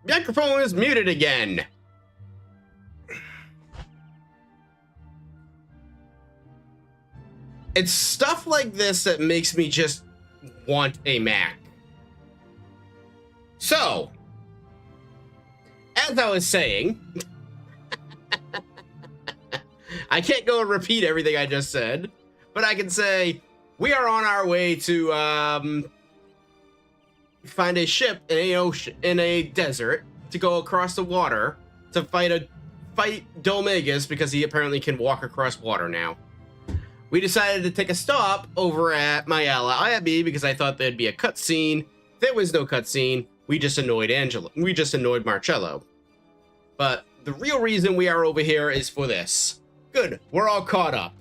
Microphone is muted again. It's stuff like this that makes me just want a Mac. So, as I was saying, I can't go and repeat everything I just said, but I can say we are on our way to find a ship in a ocean, in a desert, to go across the water to fight Dolmagus, because he apparently can walk across water now. We decided to take a stop over at my ally Abby because I thought there'd be a cutscene. There was no cutscene. We just annoyed Angela. We just annoyed Marcello. But the real reason we are over here is for this. Good, we're all caught up.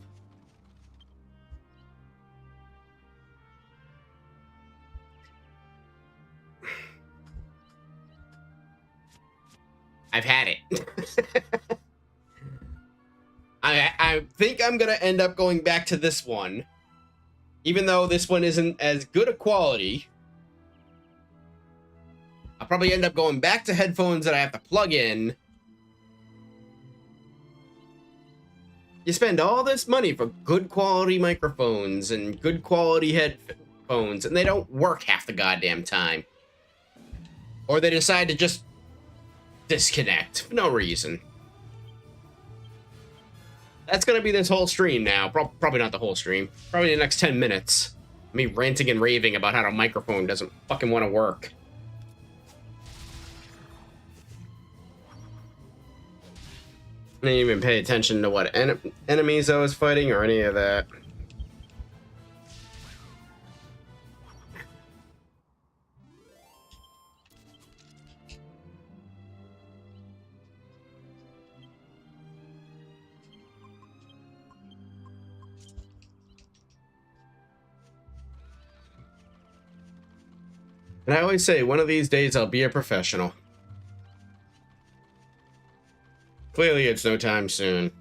I've had it. I think I'm gonna end up going back to this one, even though this one isn't as good a quality. I'll probably end up going back to headphones that I have to plug in. You spend all this money for good quality microphones and good quality headphones, and they don't work half the goddamn time. Or they decide to just disconnect for no reason. That's gonna be this whole stream now. Probably not the whole stream. Probably the next 10 minutes. Me ranting and raving about how the microphone doesn't fucking want to work. I didn't even pay attention to what enemies I was fighting or any of that. And I always say, one of these days I'll be a professional. Clearly it's no time soon.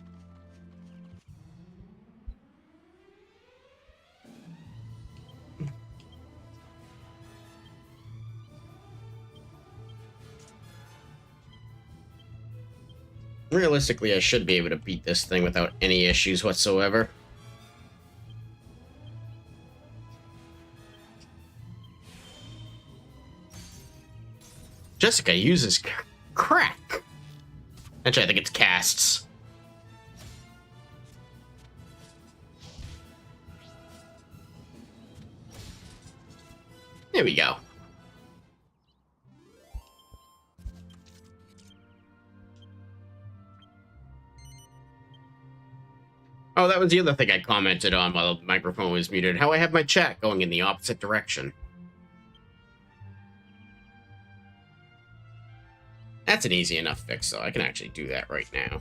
Realistically, I should be able to beat this thing without any issues whatsoever. Jessica uses crack. Actually, I think it's casts. There we go. Oh, that was the other thing I commented on while the microphone was muted. How I have my chat going in the opposite direction. That's an easy enough fix, though. I can actually do that right now.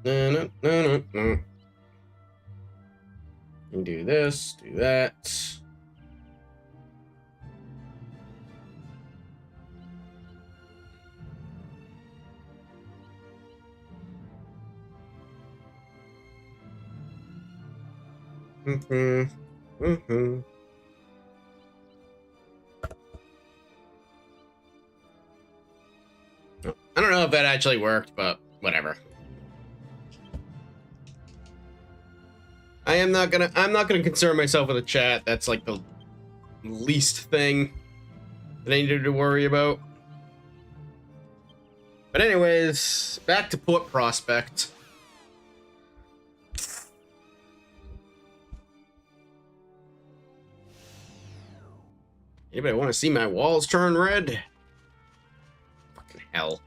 No. And do this, do that. I don't know if that actually worked, but whatever. I'm not gonna concern myself with a chat. That's like the least thing that I needed to worry about. But anyways, back to Port Prospect. Anybody want to see my walls turn red? Fucking hell.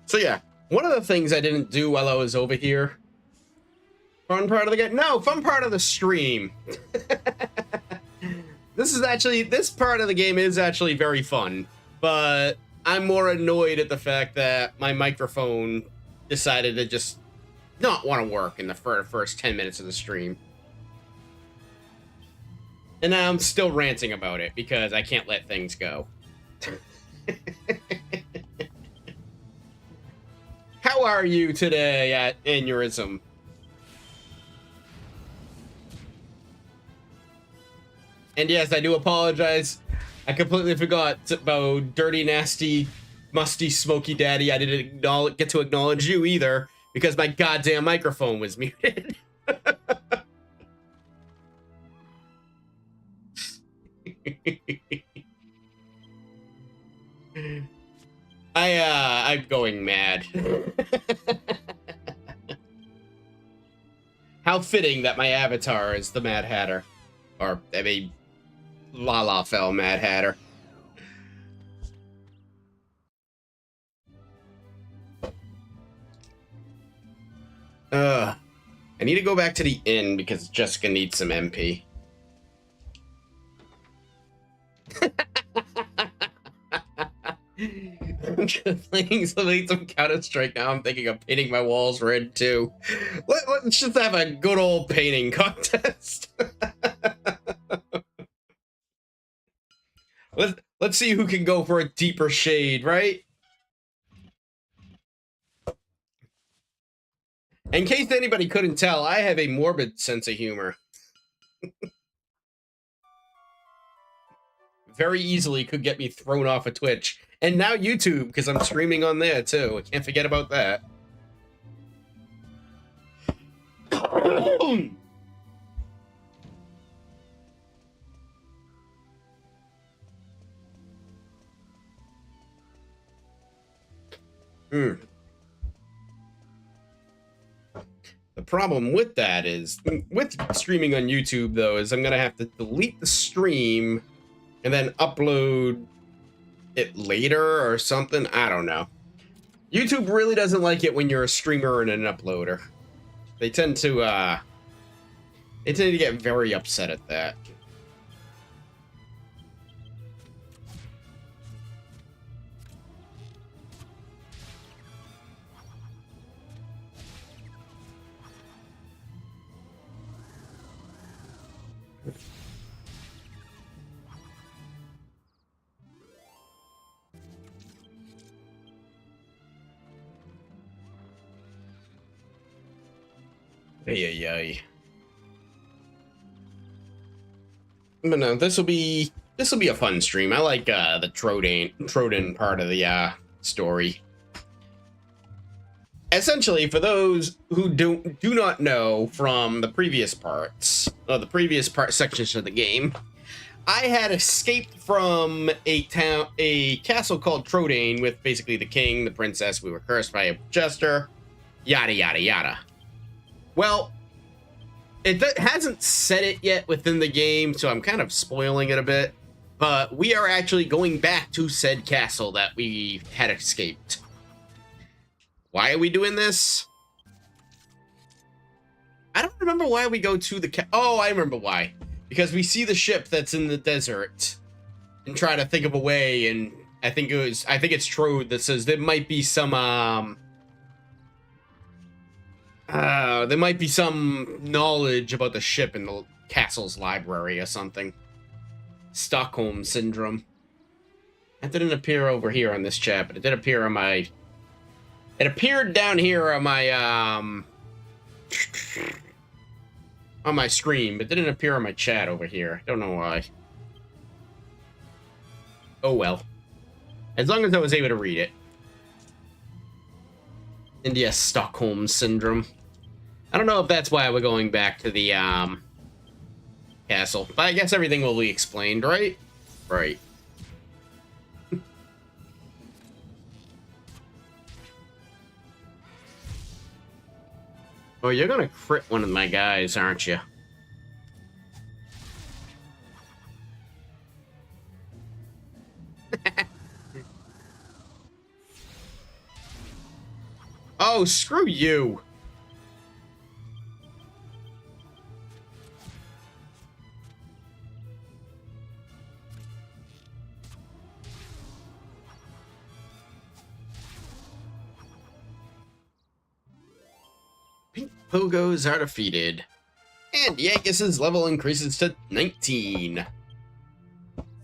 So yeah, one of the things I didn't do while I was over here. Fun part of the game? No, fun part of the stream. This part of the game is actually very fun, but I'm more annoyed at the fact that my microphone decided to just not want to work in the first 10 minutes of the stream. And now I'm still ranting about it because I can't let things go. How are you today at Aneurysm? And yes, I do apologize. I completely forgot about dirty, nasty, musty, smoky daddy. I didn't get to acknowledge you either because my goddamn microphone was muted. I'm going mad. How fitting that my avatar is the Mad Hatter. Or, I mean, Lalafell Mad Hatter. I need to go back to the inn because Jessica needs some MP. I'm just playing some Counter-Strike now. I'm thinking of painting my walls red too. Let's just have a good old painting contest. Let's see who can go for a deeper shade, right? In case anybody couldn't tell, I have a morbid sense of humor. Very easily could get me thrown off of Twitch. And now YouTube, because I'm streaming on there too. I can't forget about that. The problem with that is, with streaming on YouTube though, is I'm gonna have to delete the stream and then upload it later or something. I don't know. YouTube really doesn't like it when you're a streamer and an uploader. They tend to get very upset at that. Ay. But no, this will be a fun stream. I like the Troden part of the story. Essentially, for those who do not know from the previous parts, or the previous sections of the game, I had escaped from a castle called Troden with basically the king, the princess. We were cursed by a jester, yada yada yada. Well, it hasn't said it yet within the game, so I'm kind of spoiling it a bit. But we are actually going back to said castle that we had escaped. Why are we doing this? I don't remember why we go to the oh, I remember why. Because we see the ship that's in the desert and try to think of a way, and I think it's Trode that says there might be some there might be some knowledge about the ship in the castle's library or something. Stockholm Syndrome. That didn't appear over here on this chat, but it did appear on my... It appeared down here on my, on my screen, but didn't appear on my chat over here. Don't know why. Oh well. As long as I was able to read it. And yes, Stockholm Syndrome. I don't know if that's why we're going back to the, castle. But I guess everything will be explained, right? Right. Oh, you're gonna crit one of my guys, aren't you? Oh, screw you. Pink Pogos are defeated. And Yankees' level increases to 19.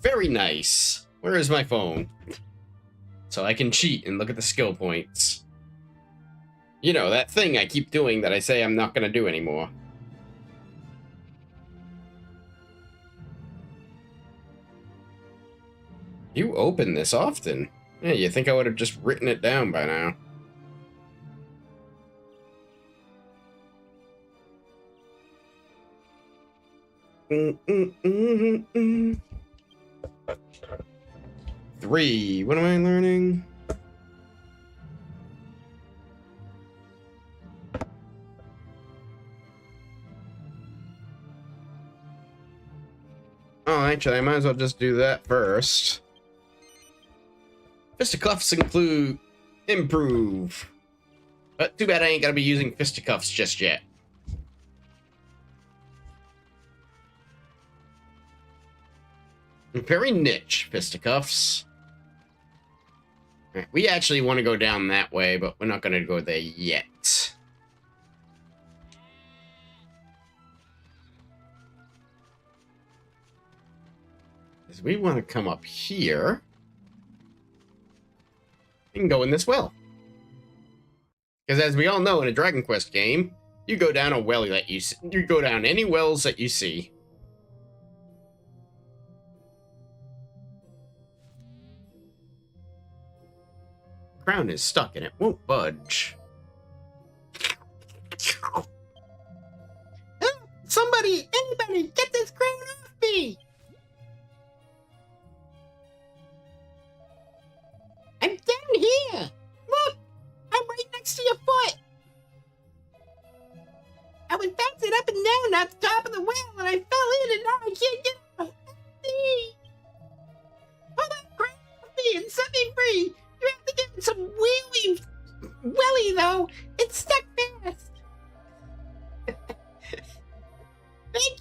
Very nice. Where is my phone? So I can cheat and look at the skill points. You know, that thing I keep doing that I say I'm not gonna do anymore. You open this often. Yeah, you think I would have just written it down by now. Three. What am I learning? Oh, actually, I might as well just do that first. Fisticuffs include improve. But too bad I ain't gonna be using fisticuffs just yet. Very niche, fisticuffs. Right, we actually want to go down that way, but we're not going to go there yet. Because we want to come up here. We can go in this well. Because as we all know, in a Dragon Quest game, you go down a well that you go down any wells that you see. Crown is stuck and it won't budge. Somebody, anybody, get this crown off me! I'm down here! Look! I'm right next to your foot! I was bouncing up and down at the top of the well and I fell in and now I can't get up! See? Pull that crown off me and set me free! You have to give it some welly though. It's stuck fast. Thank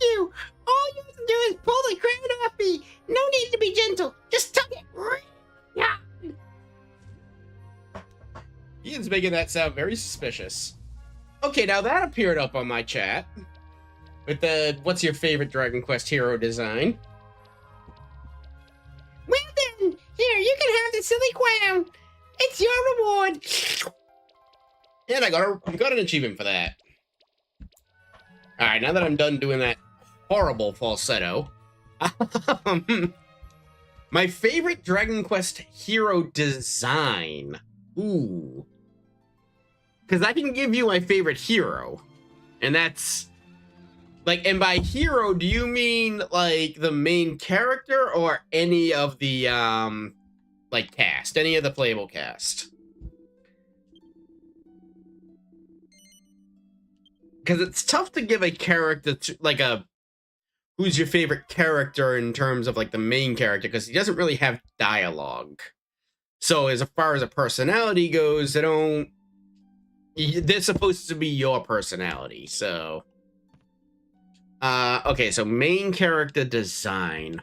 you. All you have to do is pull the crown off me. No need to be gentle. Just tug it. Yeah. Ian's making that sound very suspicious. Okay, now that appeared up on my chat with the "What's your favorite Dragon Quest hero design?" Well then, here you can have the silly crown. It's your reward. And I got an achievement for that. Alright, now that I'm done doing that horrible falsetto, my favorite Dragon Quest hero design. Ooh. Because I can give you my favorite hero. And that's... like, and by hero, do you mean, like, the main character or any of the, like, cast? Any of the playable cast? Because it's tough to give a character, like, who's your favorite character in terms of, like, the main character, because he doesn't really have dialogue. So, as far as a personality goes, they're supposed to be your personality, so... okay, so main character design.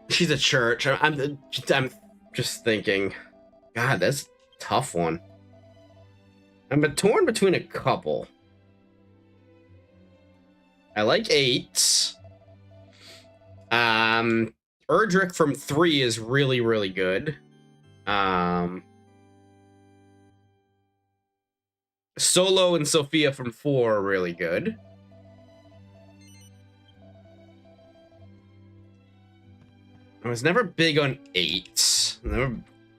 She's a church. I'm just thinking. God, that's a tough one. I'm torn between a couple. I like 8. Erdrick from 3 is really, really good. Solo and Sophia from 4 are really good. I was never big on 8.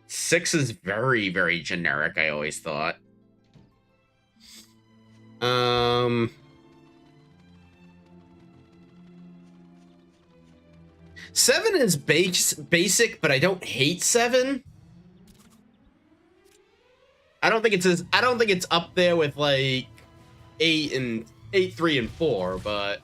6 is very, very generic, I always thought. 7 is basic, but I don't hate 7. I don't think it's up there with like 8, 3, and 4, but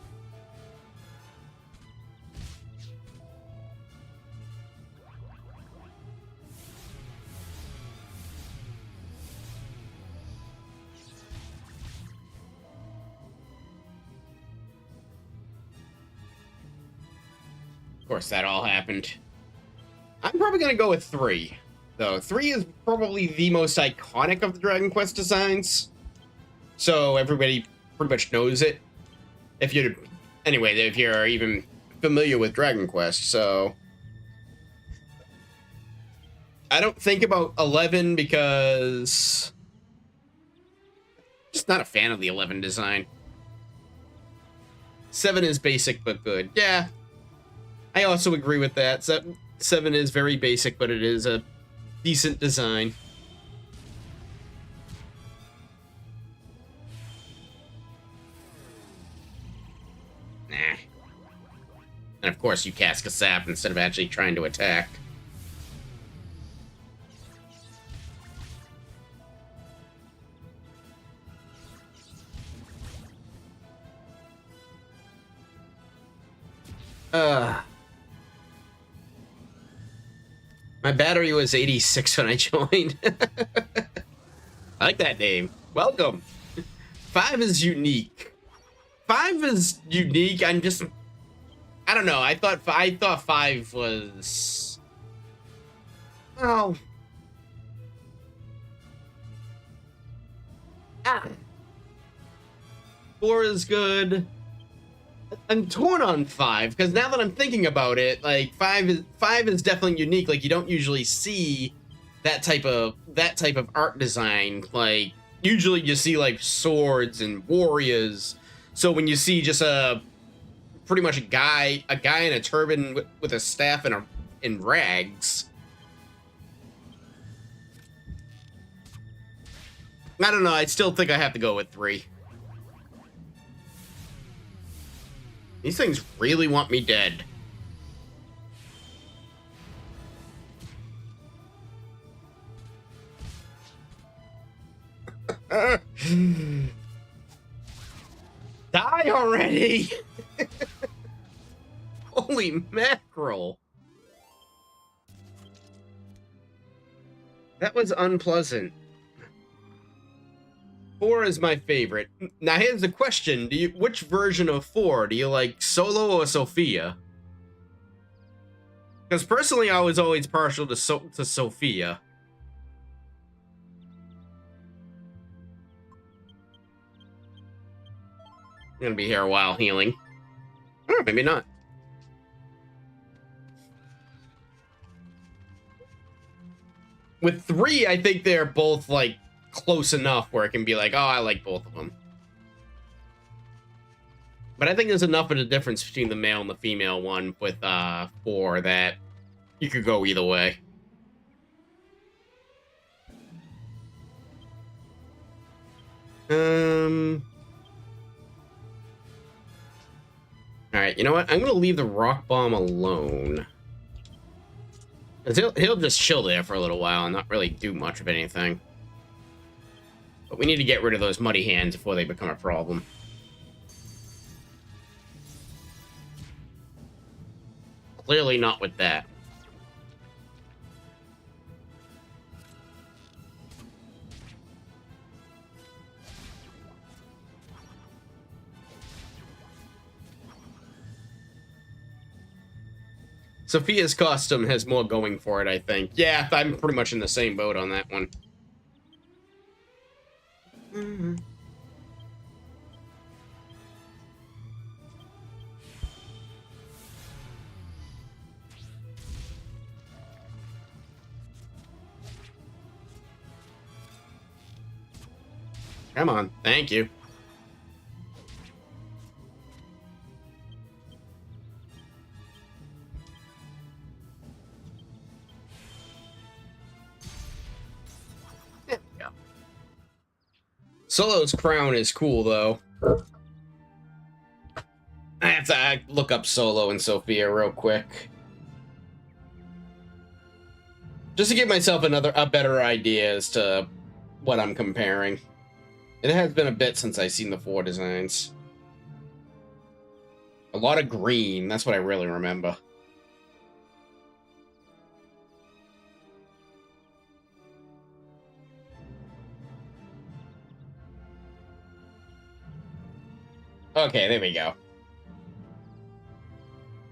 of course that all happened. I'm probably gonna go with 3. Though 3 is probably the most iconic of the Dragon Quest designs, so everybody pretty much knows it. If you're even familiar with Dragon Quest, so I don't think about 11 because I'm just not a fan of the 11 design. 7 is basic but good. Yeah, I also agree with that. 7 is very basic, but it is a decent design. Nah. And of course you cast a sap instead of actually trying to attack. My battery was 86 when I joined. I like that name. Welcome. 5 is unique. 5 is unique. I don't know. I thought 5 was, well, 4 is good. I'm torn on 5 because now that I'm thinking about it, like 5 is definitely unique. Like you don't usually see that type of art design. Like usually you see like swords and warriors. So when you see just pretty much a guy in a turban with a staff and in rags, I don't know. I still think I have to go with 3. These things really want me dead. Die already! Holy mackerel. That was unpleasant. 4 is my favorite. Now here's the question: which version of 4 do you like, Solo or Sophia? Because personally, I was always partial to Sophia. I'm gonna be here a while healing. Or maybe not. With 3, I think they're both like close enough where it can be like, oh, I like both of them. But I think there's enough of a difference between the male and the female one with 4 that you could go either way. Alright, you know what? I'm gonna leave the rock bomb alone. 'Cause he'll just chill there for a little while and not really do much of anything. But we need to get rid of those muddy hands before they become a problem. Clearly not with that. Sophia's costume has more going for it, I think. Yeah, I'm pretty much in the same boat on that one. Come on, thank you. There we go. Solo's crown is cool, though. I have to look up Solo and Sophia real quick. Just to give myself a better idea as to what I'm comparing. It has been a bit since I've seen the 4 designs. A lot of green, that's what I really remember. Okay, there we go.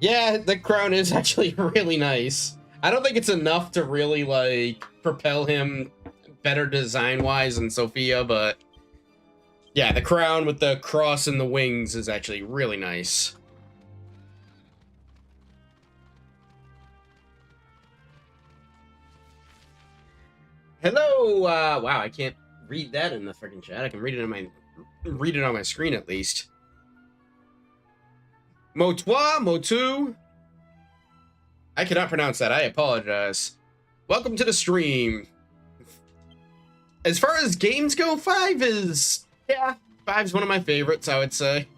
Yeah, the crown is actually really nice. I don't think it's enough to really, like, propel him better design-wise than Sophia, but yeah, the crown with the cross and the wings is actually really nice. Hello. Wow, I can't read that in the freaking chat. I can read it on my screen at least. Motois, Motu. I cannot pronounce that. I apologize. Welcome to the stream. As far as games go, 5 is... yeah, 5's one of my favorites, I would say.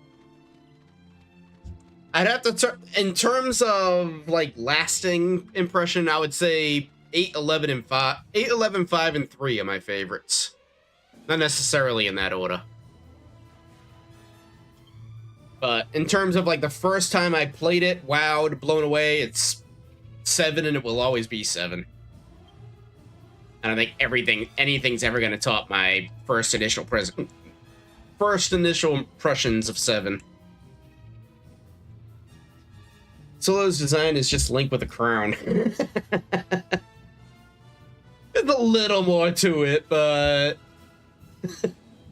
I'd have to... in terms of, like, lasting impression, I would say 8, 11, and 5. 8, 11, 5, and 3 are my favorites. Not necessarily in that order. But in terms of, like, the first time I played it, wowed, blown away, it's 7, and it will always be 7. I don't think anything's ever going to top my first initial impressions of 7. Solo's design is just Link with a crown. There's a little more to it, but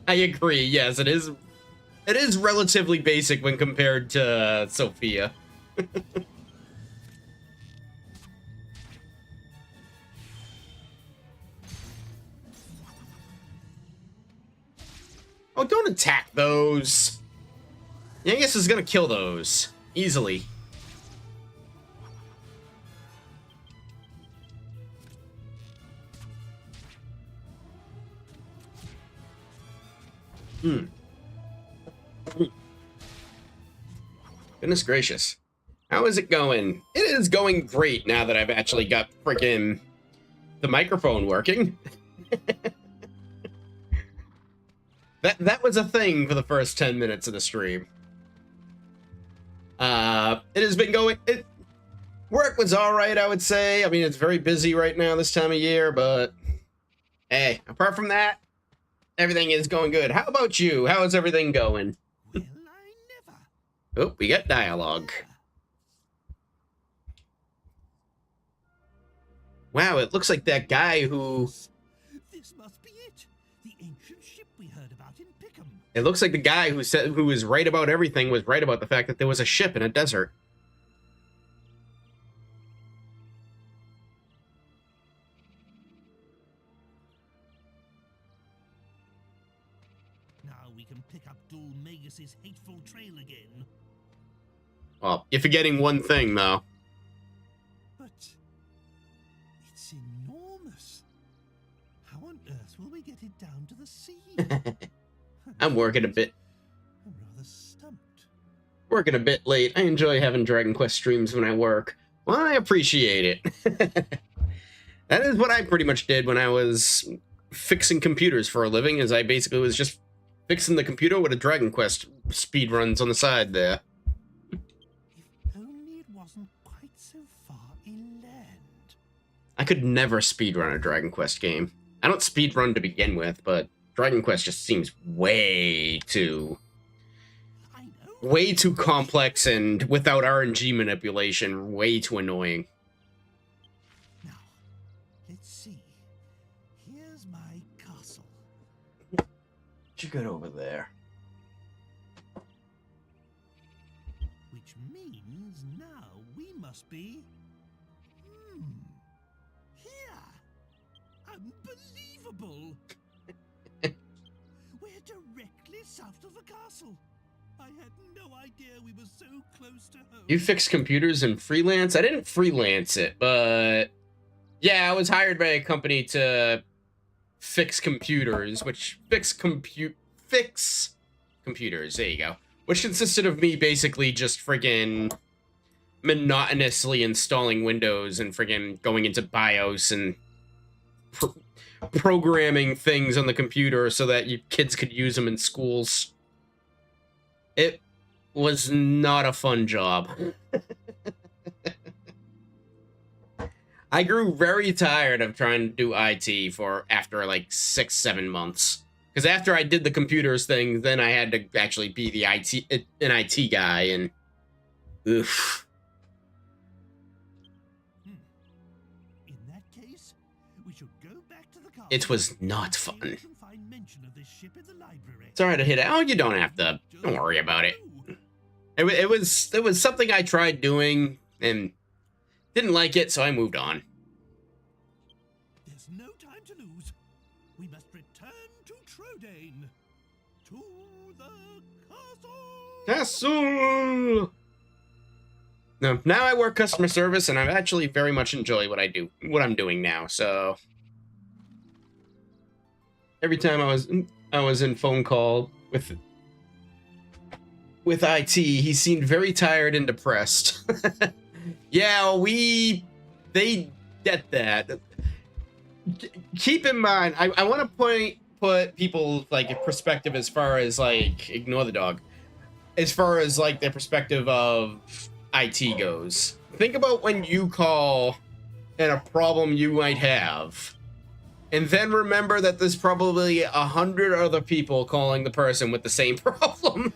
I agree. Yes, it is. It is relatively basic when compared to Sophia. Oh, don't attack those. Yangus is gonna kill those easily. Goodness gracious. How is it going? It is going great now that I've actually got freaking the microphone working. That was a thing for the first 10 minutes of the stream. It has been going... work was alright, I would say. I mean, it's very busy right now this time of year, but... hey, apart from that, everything is going good. How about you? How is everything going? Well, I never. Oh, we got dialogue. Wow, it looks like that guy who... this must be it. The ancient ship we heard about in Pickham. it looks like the guy who was right about everything was right about the fact that there was a ship in a desert. Now we can pick up Dul Magus's hateful trail again. Well, you're forgetting one thing, though. But it's enormous. How on earth will we get it down to the sea? I'm working a bit. I'm rather stumped. Working a bit late. I enjoy having Dragon Quest streams when I work. Well, I appreciate it. That is what I pretty much did when I was fixing computers for a living, is I basically was just fixing the computer with a Dragon Quest speed runs on the side there. If only it wasn't quite so far inland. I could never speedrun a Dragon Quest game. I don't speedrun to begin with, but Dragon Quest just seems way too complex and without RNG manipulation, way too annoying. Now, let's see. Here's my castle. What you got over there? Which means now we must be... here. Unbelievable. We're directly south of the castle. I had no idea we were so close to home. You fix computers and freelance? I didn't freelance it, but yeah, I was hired by a company to fix computers, which fix computers. There you go. Which consisted of me basically just friggin' monotonously installing Windows and friggin' going into BIOS and programming things on the computer so that you kids could use them in schools. It was not a fun job. I grew very tired of trying to do IT after like 6-7 months. Because after I did the computers thing, then I had to actually be an IT guy, and oof. In that case, we should go back to the castle. It was not fun. You can find mention of this ship in the library. Sorry to hit it. Oh, you don't have to. Don't worry about it. It was something I tried doing and didn't like it, so I moved on. There's no time to lose. Castle. No, now I work customer service, and I actually very much enjoy what I'm doing now. So every time I was in phone call with IT, he seemed very tired and depressed. Yeah, they get that. Keep in mind, I want to put people like in perspective as far as like ignore the dog, as far as like their perspective of IT goes. Think about when you call and a problem you might have, and then remember that there's probably 100 other people calling the person with the same problem.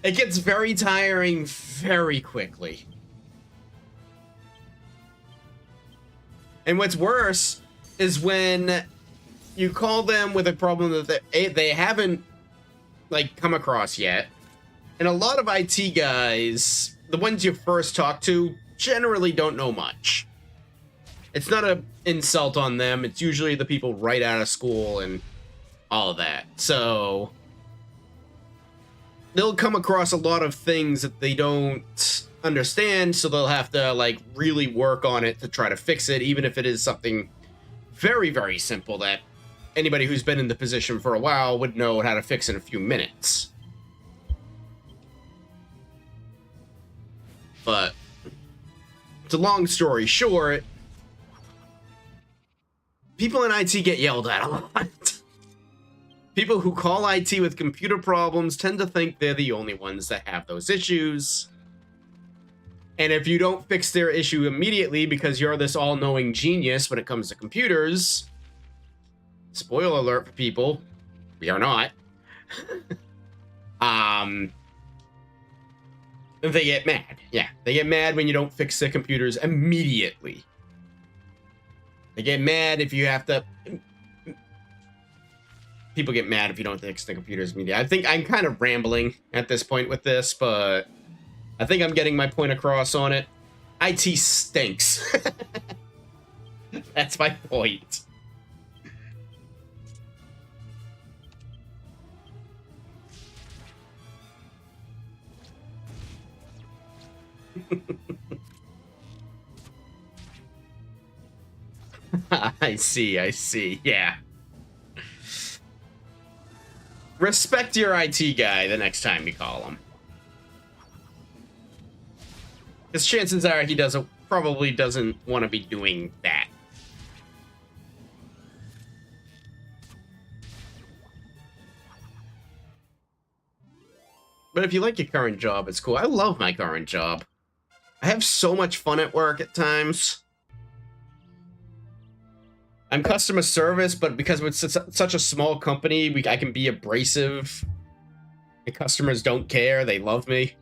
It gets very tiring very quickly. And what's worse is when you call them with a problem that they haven't like come across yet. And a lot of IT guys, the ones you first talk to, generally don't know much. It's not an insult on them. It's usually the people right out of school and all of that. So they'll come across a lot of things that they don't understand, so they'll have to like really work on it to try to fix it, even if it is something very, very simple that anybody who's been in the position for a while would know how to fix in a few minutes. But it's a long story short, people in IT get yelled at a lot. People who call IT with computer problems tend to think they're the only ones that have those issues. And if you don't fix their issue immediately because you're this all-knowing genius when it comes to computers, spoiler alert for people, we are not. They get mad. Yeah, they get mad when you don't fix their computers immediately. They get mad if you have to... People get mad if you don't fix the computers immediately. I think I'm kind of rambling at this point with this, but I think I'm getting my point across on it. IT stinks. That's my point. I see, yeah. Respect your IT guy the next time you call him. Because chances are he probably doesn't want to be doing that. But if you like your current job, it's cool. I love my current job. I have so much fun at work at times. I'm customer service, but because it's such a small company, I can be abrasive. The customers don't care. They love me.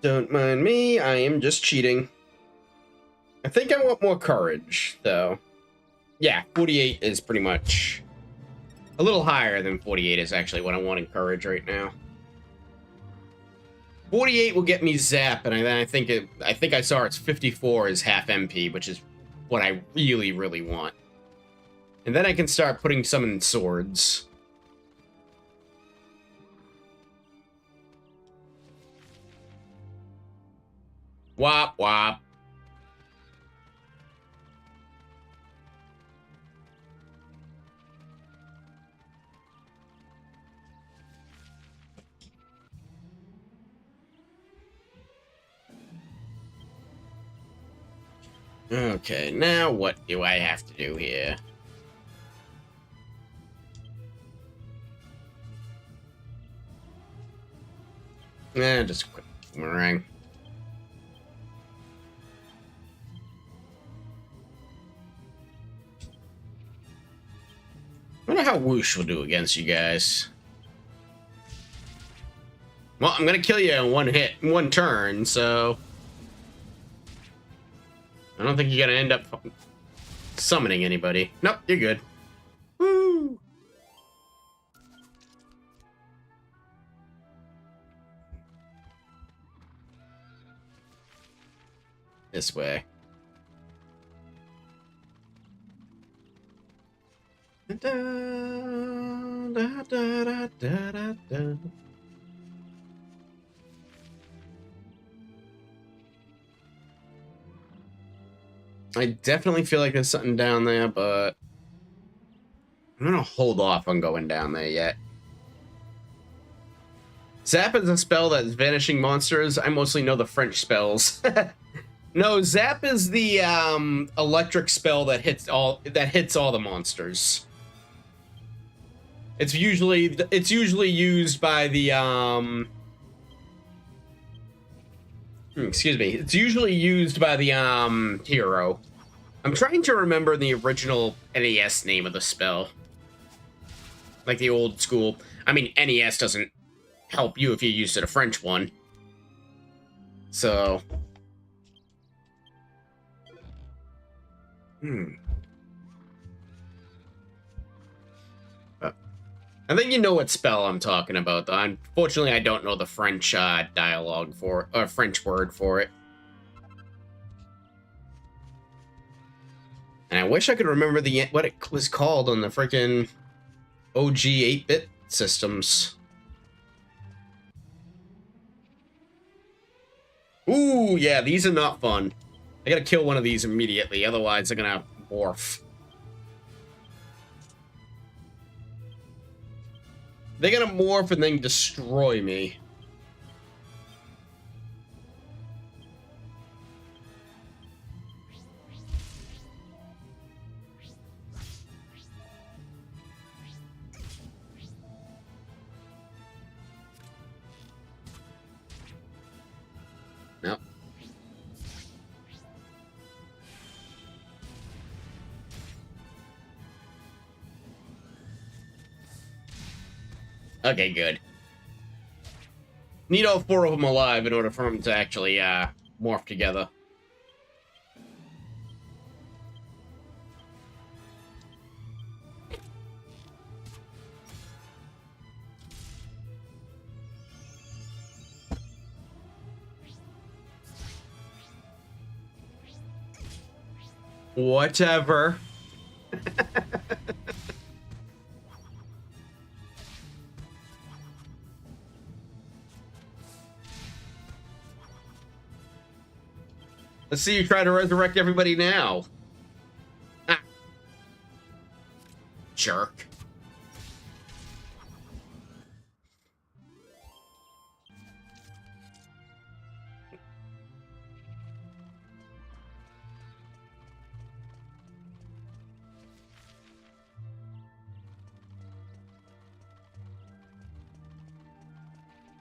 Don't mind me. I am just cheating. I think I want more courage, though. Yeah, 48 is pretty much a little higher than 48 is actually what I want in courage right now. 48 will get me zap, and then I think I saw it's 54 is half MP, which is what I really, really want. And then I can start putting some in swords. Wop wop. Okay, now what do I have to do here? Just a quick boomerang. I wonder how Whoosh will do against you guys. Well, I'm gonna kill you in one turn, so I don't think you're gonna end up summoning anybody. Nope, you're good. Woo! This way. Da, da, da, da, da, da, da. I definitely feel like there's something down there, but I'm gonna hold off on going down there yet. Zap is a spell that's vanishing monsters. I mostly know the French spells. No, Zap is the electric spell that hits all the monsters. It's usually used by the excuse me. It's usually used by the hero. I'm trying to remember the original NES name of the spell. Like the old school. I mean, NES doesn't help you if you used a French one. So I think you know what spell I'm talking about, though. Unfortunately, I don't know the French dialogue for it, or French word for it. And I wish I could remember what it was called on the freaking OG 8-bit systems. Ooh, yeah, these are not fun. I gotta kill one of these immediately, otherwise they're gonna morph. They're gonna morph and then destroy me. Nope. Okay, good. Need all 4 of them alive in order for them to actually morph together. Whatever. Let's see you try to resurrect everybody now. Ah. Jerk.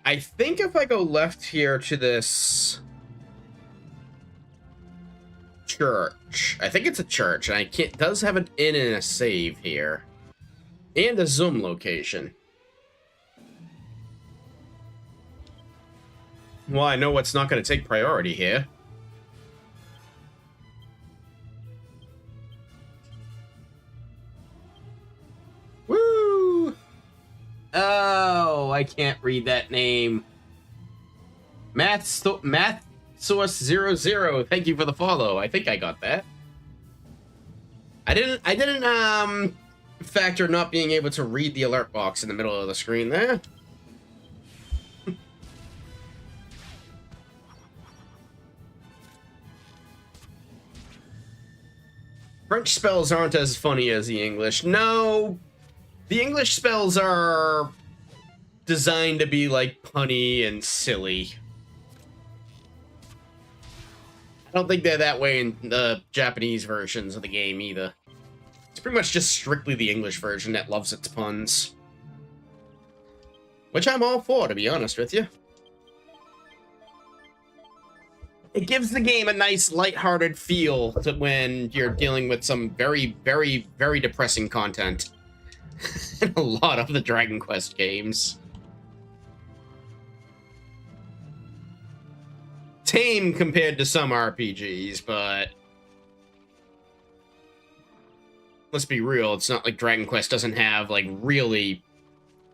I think if I go left here to this church, I think it's a church, and it does have an inn and a save here, and a zoom location. Well, I know what's not going to take priority here. Woo! Oh, I can't read that name. Math Source 00. Thank you for the follow. I think I got that. I didn't factor not being able to read the alert box in the middle of the screen there. French spells aren't as funny as the English. No, the English spells are designed to be like punny and silly. I don't think they're that way in the Japanese versions of the game either. It's pretty much just strictly the English version that loves its puns. Which I'm all for, to be honest with you. It gives the game a nice, lighthearted feel to when you're dealing with some very, very, very depressing content in a lot of the Dragon Quest games. Tame compared to some RPGs, but let's be real, it's not like Dragon Quest doesn't have, like, really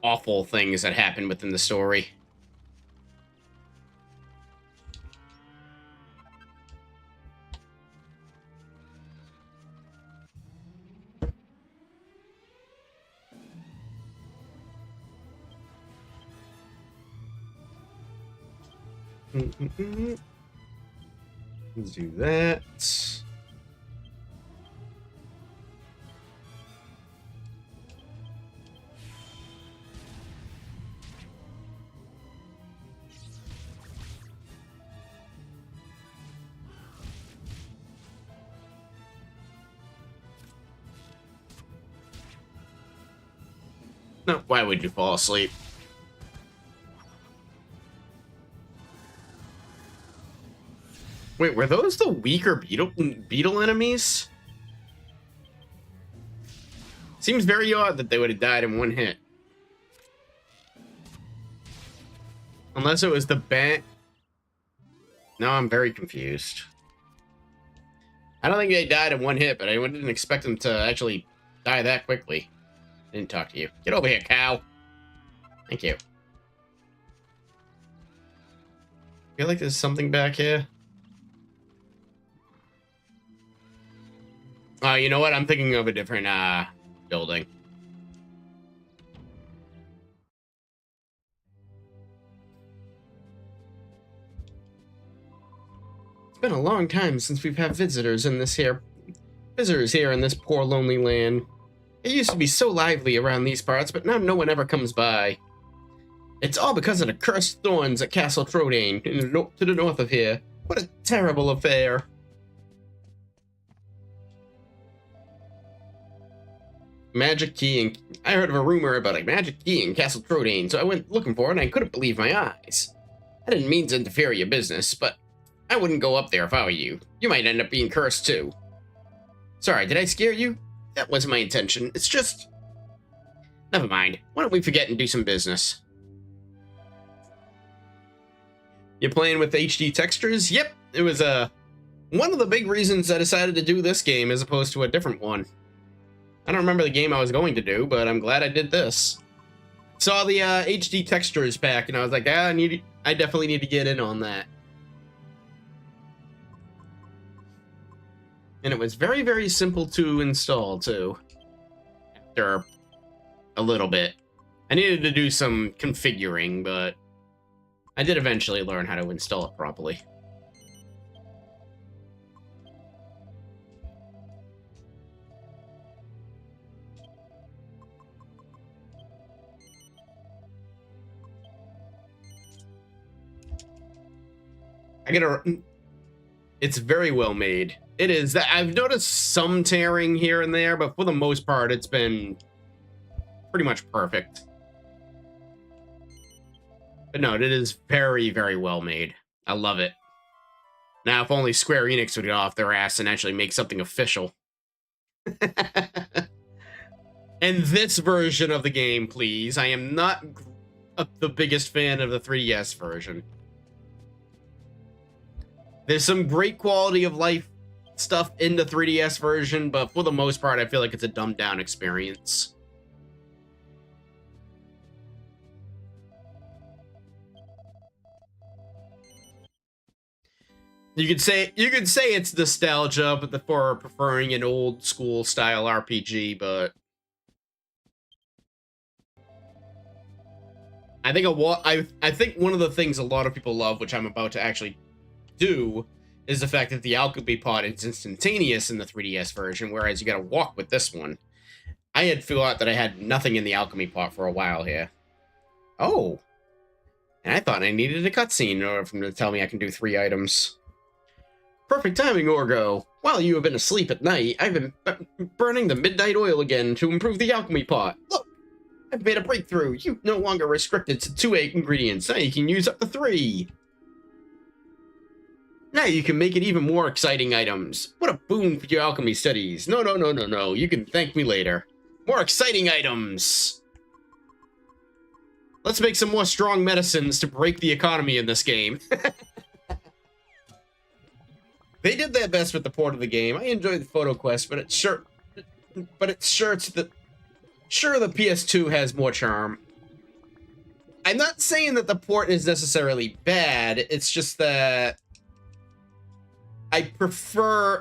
awful things that happen within the story. Let's do that. No, why would you fall asleep? Wait, were those the weaker beetle enemies? Seems very odd that they would have died in one hit. Unless it was the bat. No, I'm very confused. I don't think they died in one hit, but I didn't expect them to actually die that quickly. I didn't talk to you. Get over here, cow. Thank you. Feel like there's something back here. Oh, you know what? I'm thinking of a different building. It's been a long time since we've had visitors in this here poor lonely land. It used to be so lively around these parts, but now no one ever comes by. It's all because of the cursed thorns at Castle Trodane to the north of here. What a terrible affair. Magic key, and I heard of a rumor about a magic key in Castle Trodane, so I went looking for it and I couldn't believe my eyes. I didn't mean to interfere in your business, but I wouldn't go up there if I were you. You might end up being cursed too. Sorry, did I scare you? That wasn't my intention. It's just... Never mind. Why don't we forget and do some business? You playing with HD textures? Yep, it was one of the big reasons I decided to do this game as opposed to a different one. I don't remember the game I was going to do, but I'm glad I did this. Saw the HD textures pack, and I was like, I definitely need to get in on that. And it was very, very simple to install, too. After a little bit. I needed to do some configuring, but I did eventually learn how to install it properly. It's very well made. It is. I've noticed some tearing here and there, but for the most part, it's been pretty much perfect. But no, it is very, very well made. I love it. Now, if only Square-Enix would get off their ass and actually make something official. And this version of the game, please. I am not the biggest fan of the 3DS version. There's some great quality of life stuff in the 3DS version, but for the most part, I feel like it's a dumbed down experience. You could say it's nostalgia, but for preferring an old school style RPG, but I think one of the things a lot of people love, which I'm about to actually do, is the fact that the alchemy pot is instantaneous in the 3DS version, whereas you gotta walk with this one. I had thought that I had nothing in the alchemy pot for a while here. Oh. And I thought I needed a cutscene in order for them to tell me I can do 3 items. Perfect timing, Orgo. While you have been asleep at night, I've been burning the midnight oil again to improve the alchemy pot. Look! I've made a breakthrough. You're no longer restricted to 2 ingredients. Now you can use up to 3. Now you can make it even more exciting items. What a boon for your alchemy studies. No. You can thank me later. More exciting items. Let's make some more strong medicines to break the economy in this game. They did their best with the port of the game. I enjoyed the photo quest, but it's sure the PS2 has more charm. I'm not saying that the port is necessarily bad. It's just that I prefer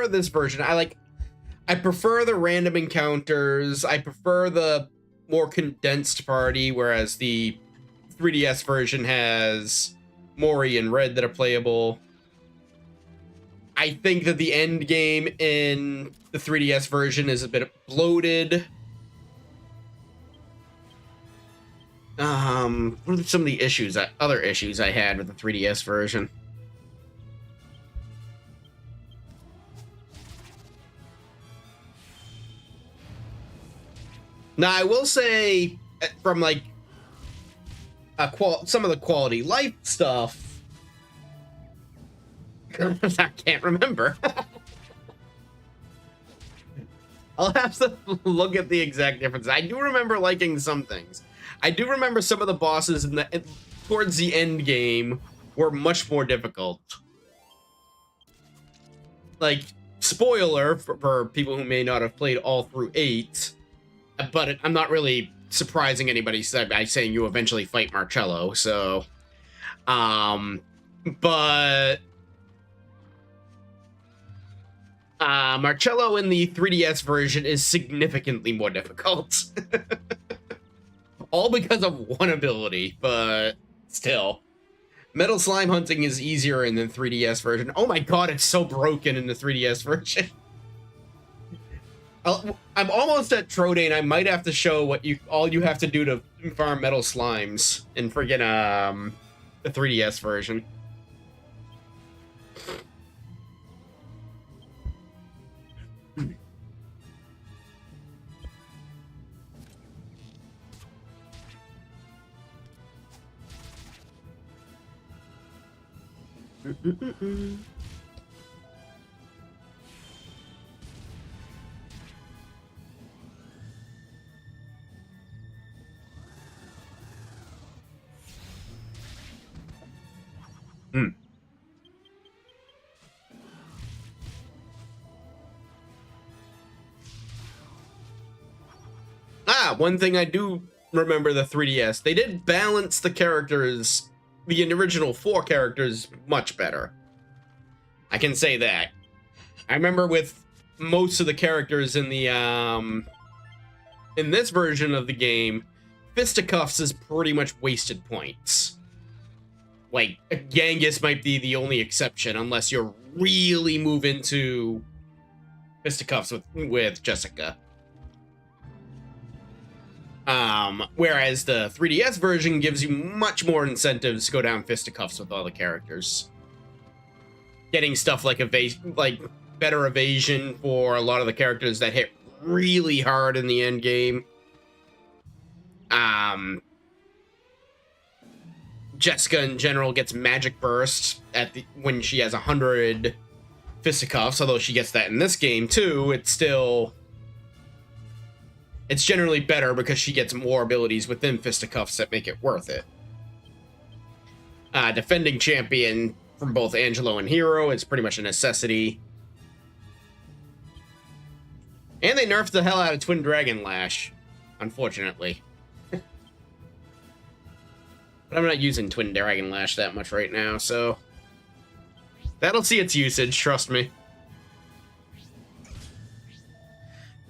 this version. I prefer the random encounters. I prefer the more condensed party, whereas the 3DS version has Mori and Red that are playable. I think that the end game in the 3DS version is a bit bloated. What are some of the other issues I had with the 3DS version? Now, I will say, from like some of the quality life stuff, I can't remember. I'll have to look at the exact differences. I do remember liking some things. I do remember some of the bosses towards the end game were much more difficult. Like, spoiler for people who may not have played all through 8, but I'm not really surprising anybody by saying you eventually fight Marcello, so... but... Marcello in the 3DS version is significantly more difficult. All because of one ability, but still. Metal slime hunting is easier in the 3DS version. Oh my god, it's so broken in the 3DS version. I'm almost at Trodain. I might have to show all you have to do to farm metal slimes in friggin' the 3DS version. One thing I do remember the 3DS, they did balance the characters, the original 4 characters, much better. I can say that. I remember with most of the characters in the in this version of the game, Fisticuffs is pretty much wasted points. Like, Genghis might be the only exception, unless you're really move into Fisticuffs with Jessica. Whereas the 3DS version gives you much more incentives to go down fisticuffs with all the characters. Getting stuff like better evasion for a lot of the characters that hit really hard in the end game. Jessica in general gets magic burst when she has 100 fisticuffs, although she gets that in this game too. It's generally better because she gets more abilities within fisticuffs that make it worth it. Defending champion from both Angelo and Hero is pretty much a necessity. And they nerfed the hell out of Twin Dragon Lash, unfortunately. But I'm not using Twin Dragon Lash that much right now, so... that'll see its usage, trust me.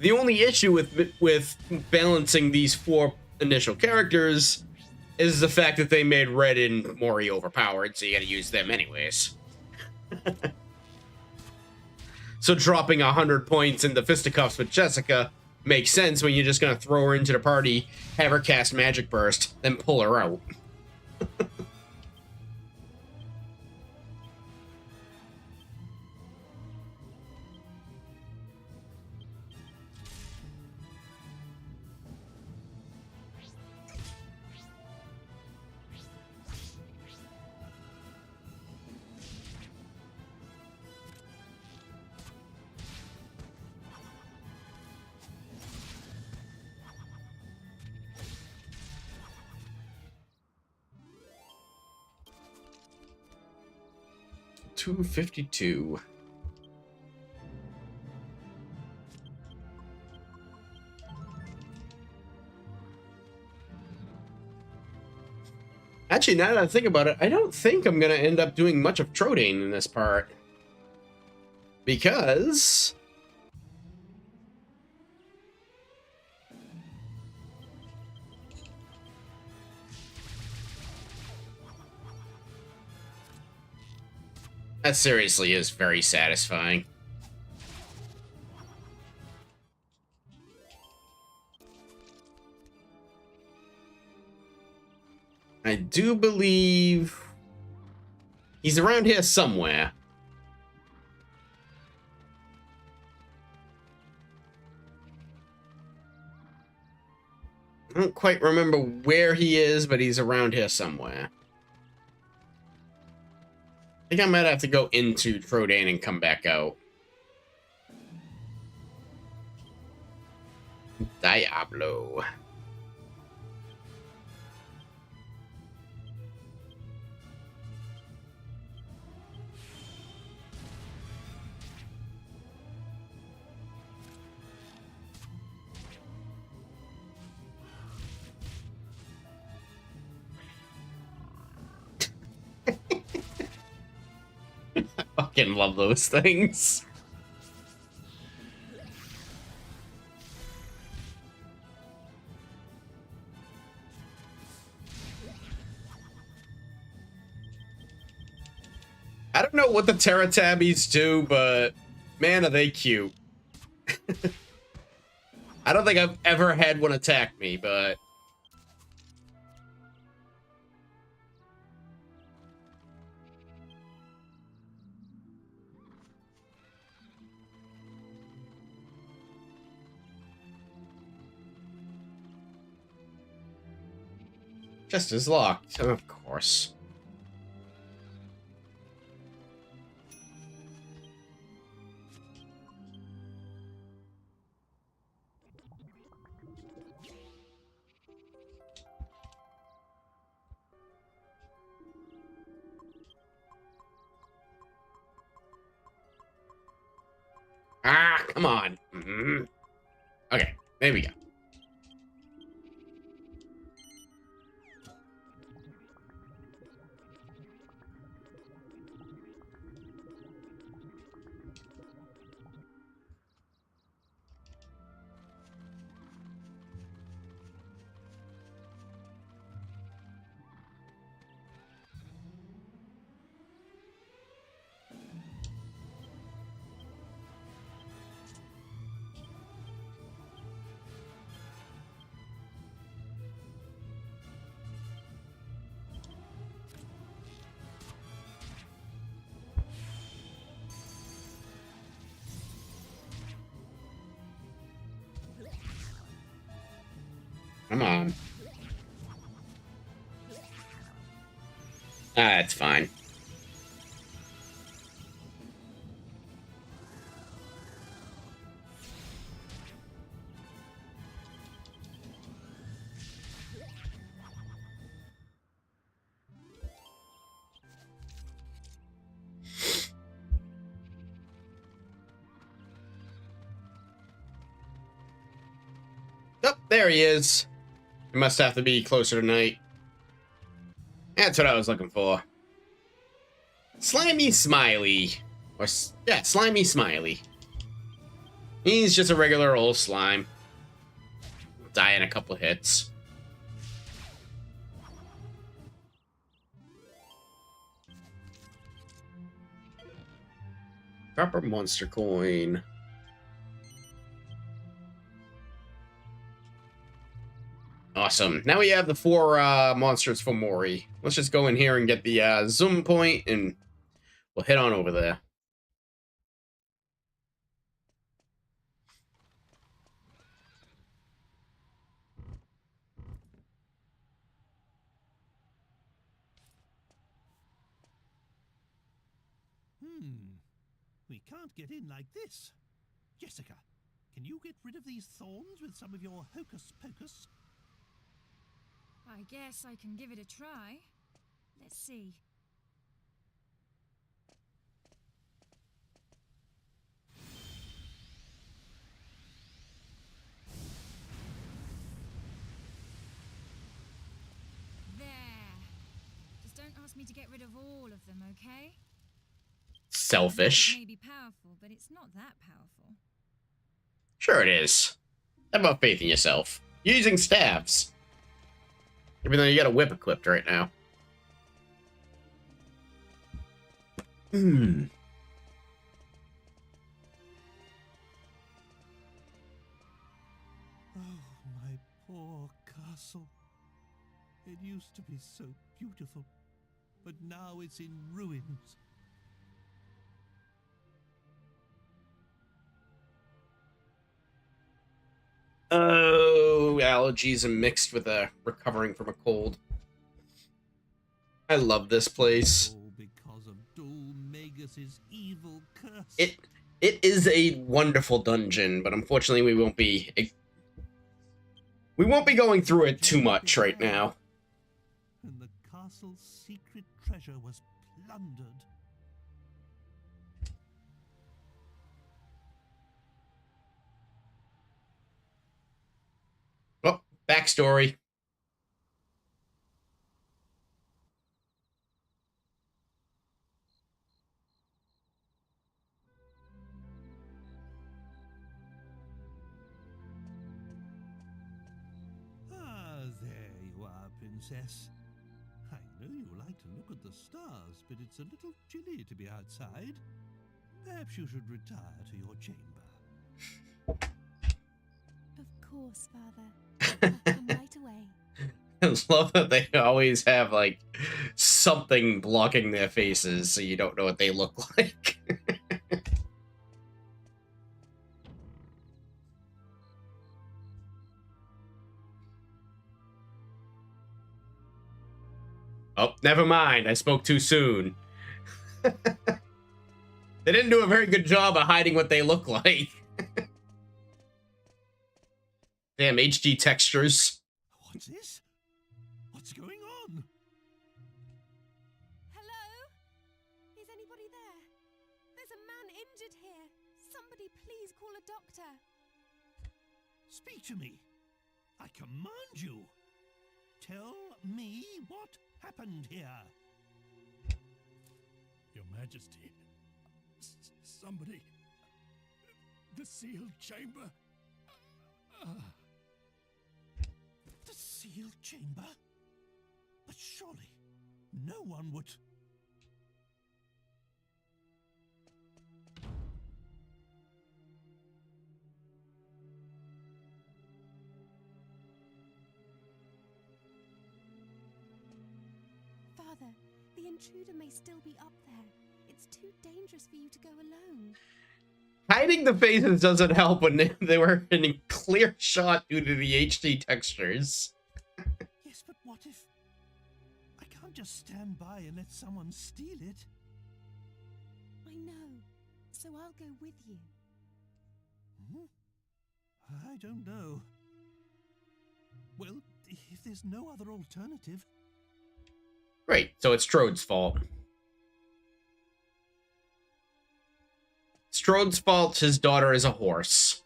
The only issue with balancing these 4 initial characters is the fact that they made Red and Mori overpowered, so you gotta use them anyways. So dropping 100 points into fisticuffs with Jessica makes sense when you're just gonna throw her into the party, have her cast Magic Burst, then pull her out. 252. Actually, now that I think about it, I don't think I'm going to end up doing much of Trodain in this part. Because... That seriously is very satisfying. I do believe he's around here somewhere. I don't quite remember where he is, but he's around here somewhere. I think I might have to go into Trodan and come back out. Diablo. I fucking love those things. I don't know what the Terratabbies do, but man, are they cute. I don't think I've ever had one attack me, but... Chest is locked, of course. Ah, come on. Okay, there we go. Come on. Ah, that's fine. Oh, there he is. It must have to be closer tonight. That's what I was looking for. Slimy Smiley. Or, yeah, Slimy Smiley. He's just a regular old slime. Die in a couple hits. Proper monster coin. Awesome. Now we have the 4 monsters for Mori. Let's just go in here and get the zoom point, and we'll head on over there. We can't get in like this. Jessica, can you get rid of these thorns with some of your hocus pocus? I guess I can give it a try. Let's see. There. Just don't ask me to get rid of all of them, okay? Selfish. It may be powerful, but it's not that powerful. Sure it is. Have about faith in yourself. You're using staves. Even though you got a whip equipped right now. Hmm. Oh, my poor castle. It used to be so beautiful, but now it's in ruins. Oh, allergies and mixed with recovering from a cold. I love this place. All because of Dol Magus's evil curse. It is a wonderful dungeon, but unfortunately we won't be going through it too much right now. And the castle's secret treasure was plundered. Oh, backstory. Ah, there you are, Princess. I know you like to look at the stars, but it's a little chilly to be outside. Perhaps you should retire to your chamber. Of course, Father. I'll come right away. I love that they always have, like, something blocking their faces so you don't know what they look like. Oh, never mind. I spoke too soon. They didn't do a very good job of hiding what they look like. Damn, HD textures. What's this? What's going on? Hello? Is anybody there? There's a man injured here. Somebody please call a doctor. Speak to me. I command you. Tell me what happened here. Your Majesty, somebody... The sealed chamber... The sealed chamber? But surely no one would... Father, the intruder may still be up there. It's too dangerous for you to go alone. Hiding the faces doesn't help when they were in a clear shot due to the HD textures. Yes, but what if... I can't just stand by and let someone steal it. I know, so I'll go with you. I don't know. Well, if there's no other alternative... Great, so it's Strode's fault. Strode's fault his daughter is a horse.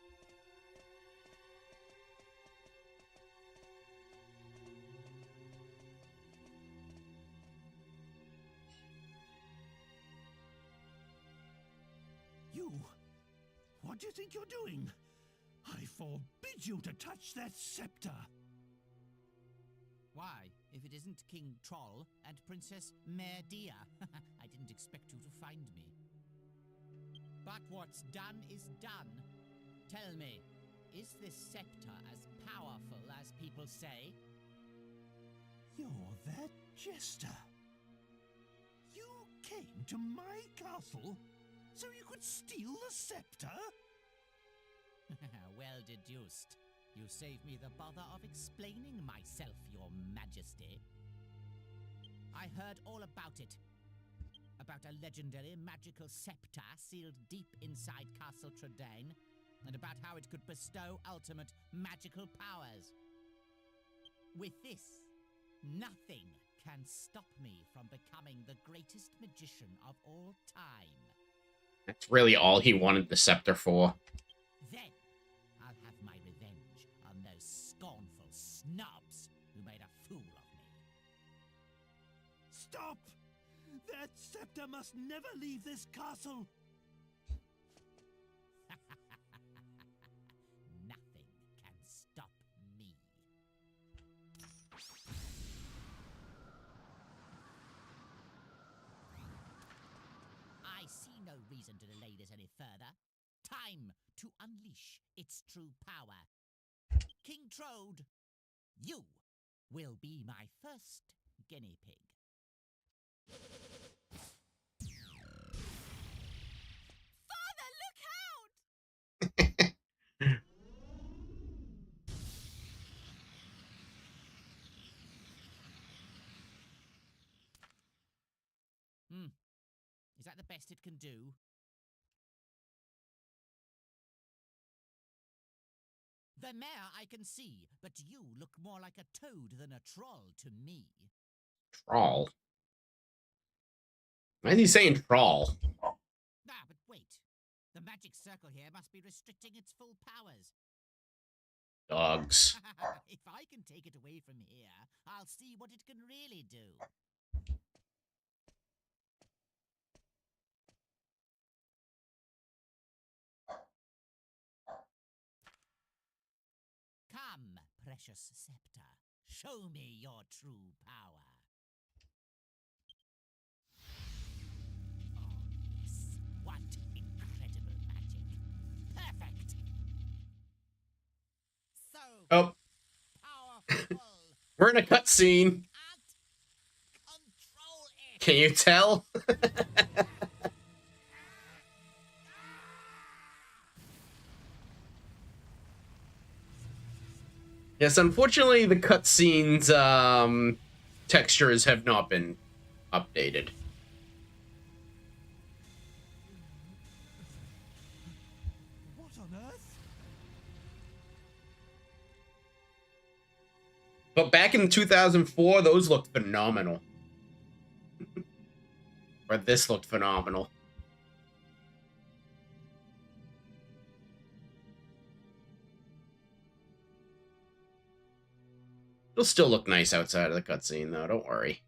You... What do you think you're doing? I forbid you to touch that scepter! Why, if it isn't King Troll and Princess Merdia? I didn't expect you to find me. But what's done is done. Tell me, is this scepter as powerful as people say? You're that jester. You came to my castle so you could steal the scepter? Well deduced. You saved me the bother of explaining myself, Your Majesty. I heard all about it. About a legendary magical scepter sealed deep inside Castle Tradain, and about how it could bestow ultimate magical powers. With this, nothing can stop me from becoming the greatest magician of all time. That's really all he wanted the scepter for. Then, I'll have my revenge on those scornful snobs who made a fool of me. Stop! That scepter must never leave this castle! Nothing can stop me. no reason to delay this any further. Time to unleash its true power. King Trode, you will be my first guinea pig. Father, look out! Is that the best it can do? The mayor I can see, but you look more like a toad than a troll to me. Troll? Why is he saying troll? Ah, but wait. The magic circle here must be restricting its full powers. Dogs. If I can take it away from here, I'll see what it can really do. Come, precious scepter. Show me your true power. Oh, yes. What incredible magic. Perfect. So Oh, powerful. we're in a cutscene. And control it. Can you tell? Yes, unfortunately, the cutscenes textures have not been updated. What on earth? But back in 2004, those looked phenomenal. Or this looked phenomenal. It'll still look nice outside of the cutscene, though. Don't worry.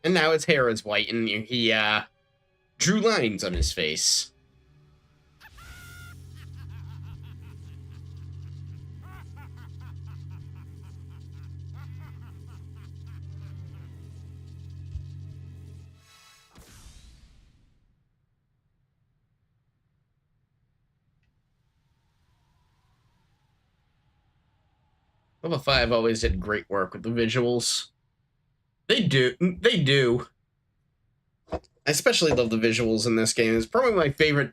And now his hair is white, and he drew lines on his face. Level 5 always did great work with the visuals. They do. I especially love the visuals in this game. It's probably my favorite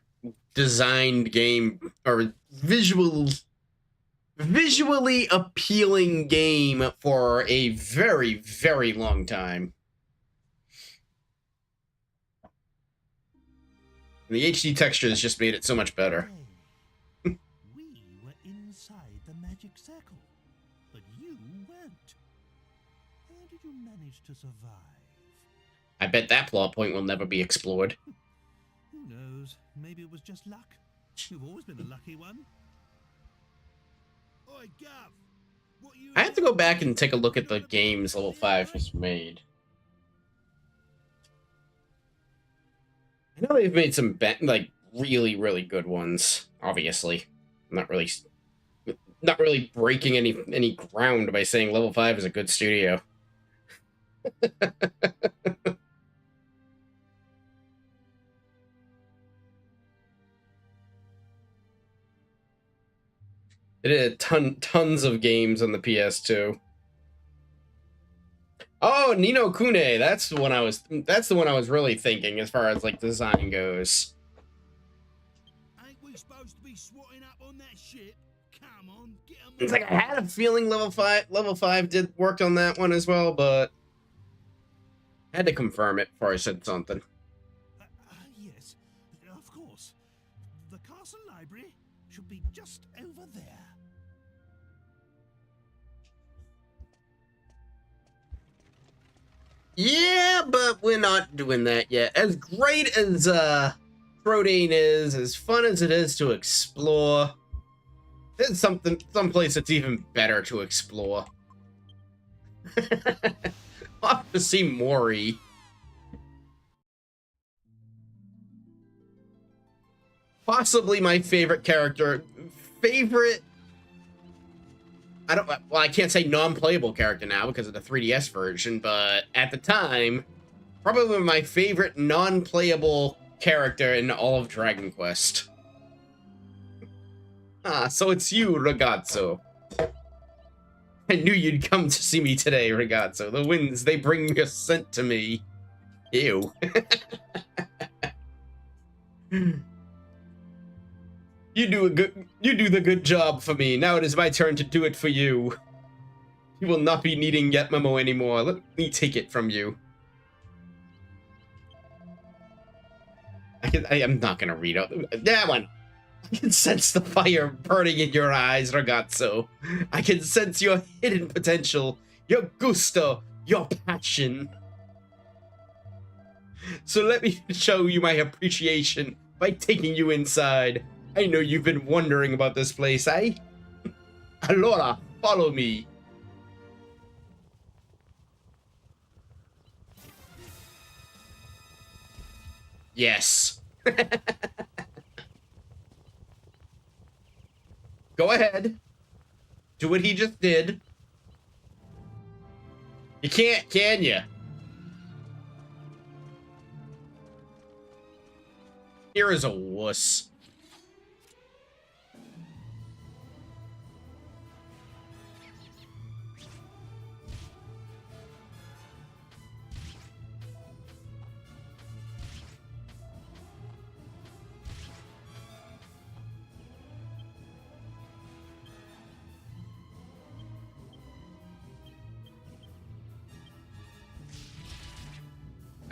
designed game, or visually appealing game for a very, very long time. And the HD texture has just made it so much better. Hey, we were inside the magic circle, but you weren't. How did you manage to survive? I bet that plot point will never be explored. Who knows? Maybe it was just luck. You've always been the lucky one. Oi, Gav! What you I have to go back and take a look at the games Level 5 has made. I know they've made some like really, really good ones. Obviously, not really breaking any ground by saying Level 5 is a good studio. It did tons of games on the PS2. Oh, Ni no Kuni. That's the one I was really thinking as far as like design goes. Ain't we supposed to be swatting up on that shit? Come on, get 'em. It's like I had a feeling Level 5 worked on that one as well, but I had to confirm it before I said something. Yes, of course. The castle library should be just over there. Yeah, but we're not doing that yet. As great as Protein is, as fun as it is to explore, there's someplace that's even better to explore. I'll have to see Mori. Possibly my favorite character. Favorite... Well, I can't say non-playable character now because of the 3DS version, but at the time, probably my favorite non-playable character in all of Dragon Quest. Ah, so it's you, Ragazzo. I knew you'd come to see me today, Ragazzo. The winds, they bring a scent to me. Ew. You do the good job for me. Now it is my turn to do it for you. You will not be needing Get Memo anymore. Let me take it from you. I am not gonna read out that one. I can sense the fire burning in your eyes, ragazzo. I can sense your hidden potential, your gusto, your passion. So let me show you my appreciation by taking you inside. I know you've been wondering about this place, eh? Allora, follow me. Yes. Go ahead. Do what he just did. You can't, can you? Here is a wuss.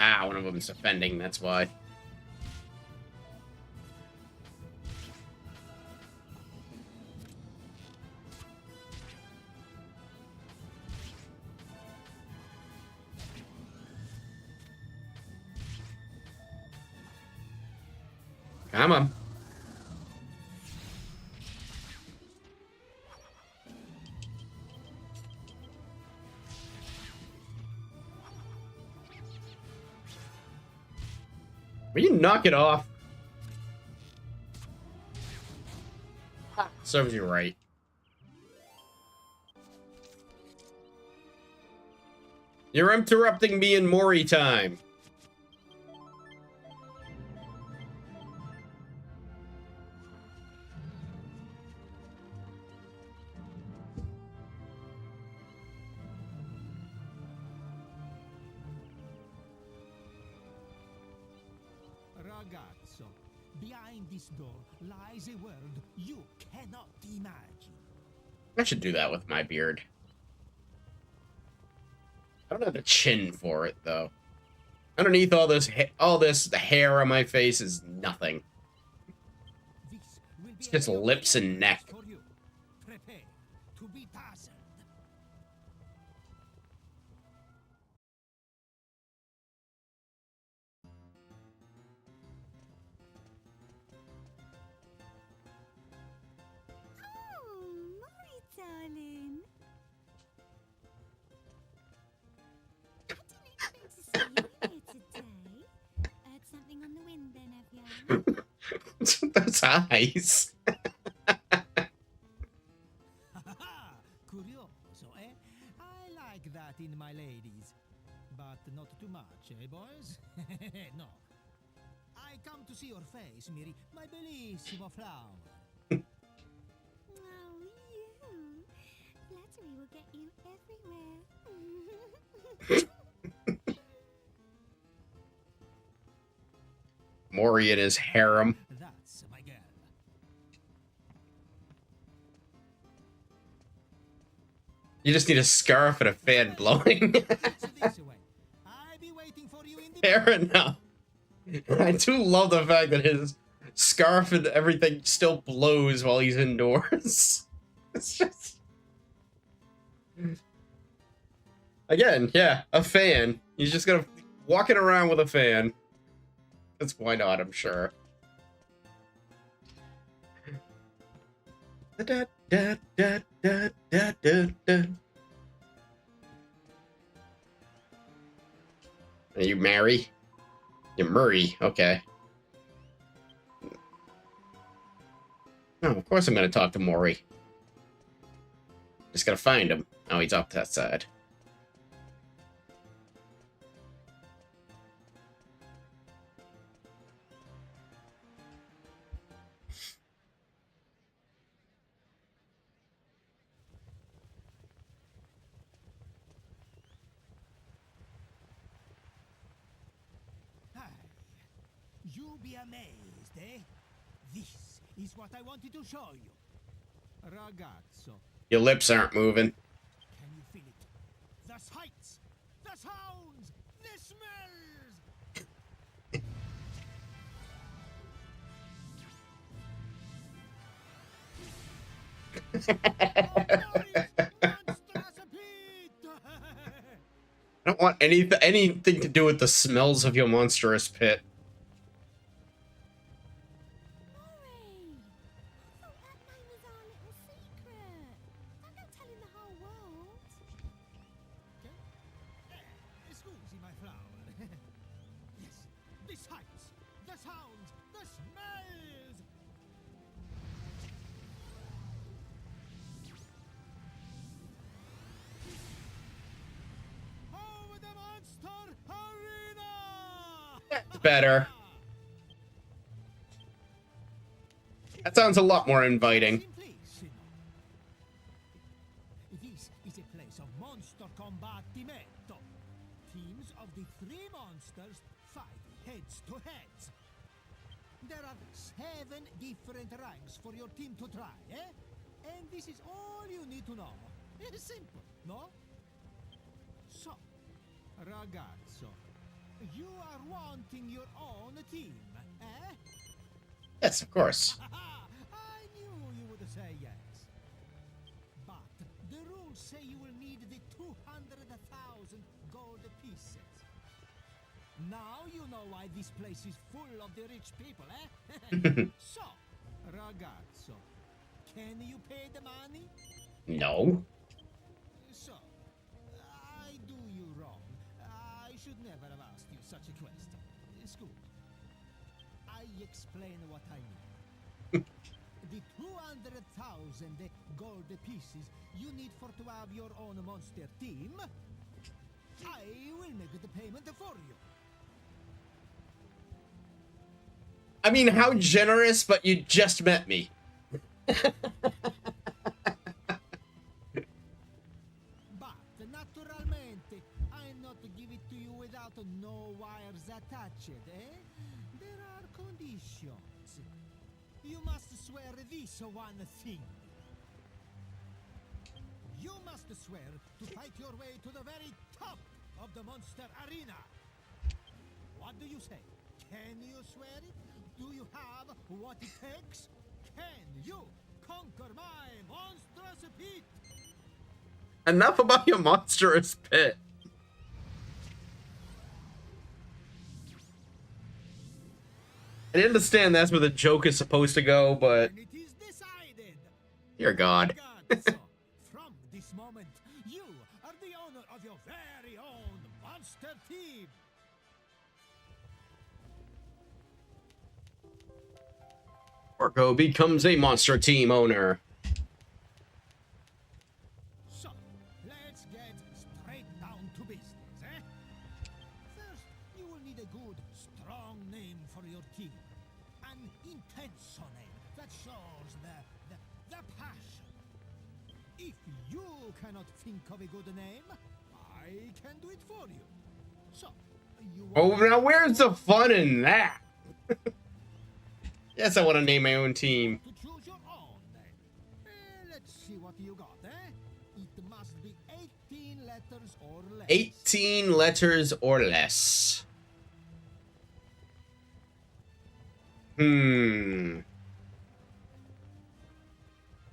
Ah, one of them's defending, that's why. Come on. Will you knock it off? Serves you right. You're interrupting me in Mori time. Ragazzo, behind this door lies a world you cannot imagine. I should do that with my beard. I don't have the chin for it, though. Underneath all this, the hair on my face is nothing. It's just lips and neck. Prepare to be dazzled. Oh, Mori, darling. I didn't expect to see you here today. Heard something on the wind then, have you? Those eyes. Curioso, eh? I like that in my ladies. But not too much, eh, boys? No. I come to see your face, Miri, my bellissimo flower. Oh, you. Flattery will get you everywhere. Mori and his harem. That's my girl. You just need a scarf and a fan blowing. This way. I'll be waiting for you in the Fair enough. I do love the fact that his scarf and everything still blows while he's indoors. It's just... Again, yeah, a fan. He's just gonna walking around with a fan. That's why not, I'm sure. Da, da, da, da, da, da, da. Are you Mary? You're Murray. Okay. No, of course I'm gonna talk to Maury. Just gotta find him. Oh, he's up that side. Hi. You be amazed, eh? This is what I wanted to show you. Ragazzo, Your lips aren't moving. can you feel it? The sights, the sounds, the smells! I don't want anything to do with the smells of your monstrous pit. Murray! I thought that name was our little secret. Don't go telling the whole world. Scusi, my flower. Yes, the sights, the sounds, the smells! Over the monster arena! That's better. That sounds a lot more inviting. This is a place of monster combattimento. Teams of the three monsters fight heads to heads. There are 7 different ranks for your team to try, eh? And this is all you need to know. It's simple, no? So, ragazzo, you are wanting your own team, eh? Yes, of course. I knew you would say yes. But the rules say you will need the 200,000 gold pieces. Now you know why this place is full of the rich people, eh? So, ragazzo, can you pay the money? No. So, I do you wrong. I should never have asked you such a question. Scusi. I explain what I mean. The 200,000 gold pieces you need for to have your own monster team, I will make the payment for you. I mean, how generous, but you just met me. But naturalmente, I not give it to you without no wires attached, eh? There are conditions. You must swear this one thing. You must swear to fight your way to the very top of the monster arena. What do you say? Can you swear it? Do you have what it takes? Can you conquer my monstrous pit? Enough about your monstrous pit. I understand that's where the joke is supposed to go, but And it is decided. dear God. Ragazzo, from this moment, you are the owner of your very own monster team. Orko becomes a monster team owner. So, let's get straight down to business, eh? First, you will need a good, strong name for your team. An intense name that shows the passion. If you cannot think of a good name, I can do it for you. So, you Oh, want now where's the fun in that? Yes, I want to name my own team. to choose your own name. Let's see what you got, eh? It must be 18 letters or less. 18 letters or less.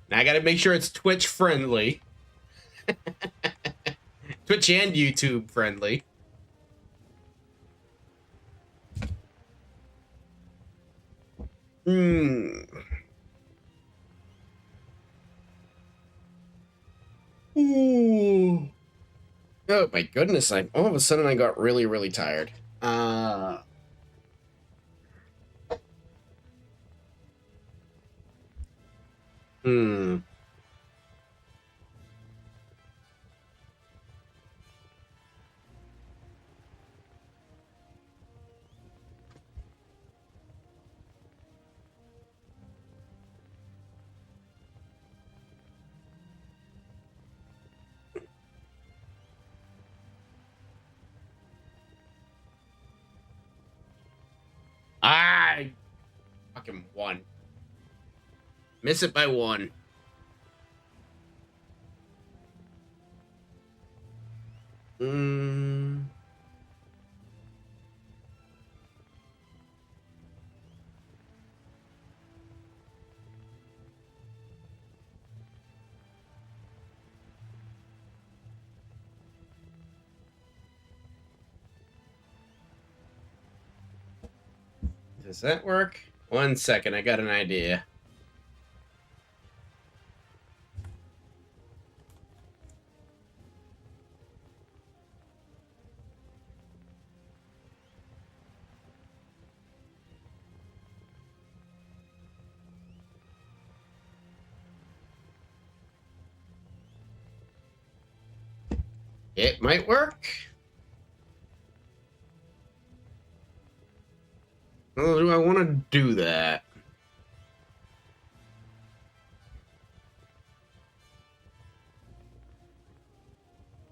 Now I gotta make sure it's Twitch friendly. Twitch and YouTube friendly. Ooh. Oh my goodness, all of a sudden I got really, really tired. Hmm. I fucking won. Miss it by one. Hmm. Does that work? 1 second, I got an idea. It might work. Well, do I want to do that?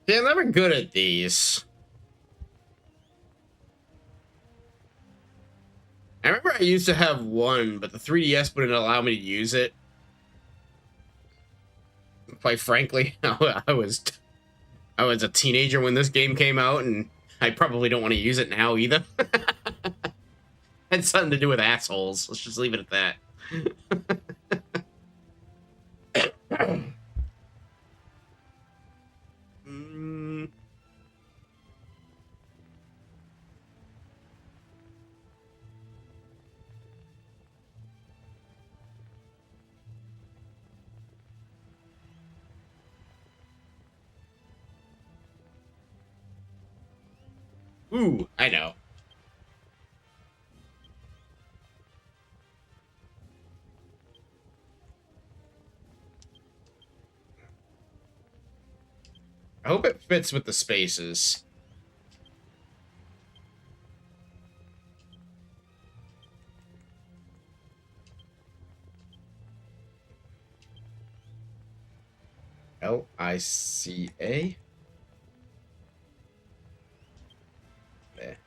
Yeah, I'm never good at these. I remember I used to have one, but the 3DS wouldn't allow me to use it. Quite frankly, I was a teenager when this game came out, and I probably don't want to use it now either. Had something to do with assholes. Let's just leave it at that. Mm. Ooh, I know. I hope it fits with the spaces. L-I-C-A? There.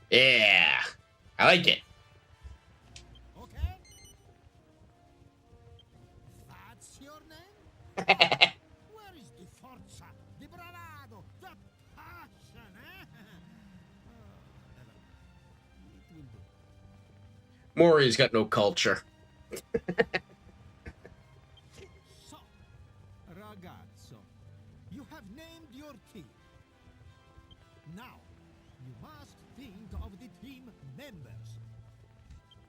Yeah, I like it. Okay? That's your name? Where is the forza, the bravado, the passion, eh? Never mind. It will do. Mori's got no culture. So, ragazzo, you have named your team. Now, you must think of the team members.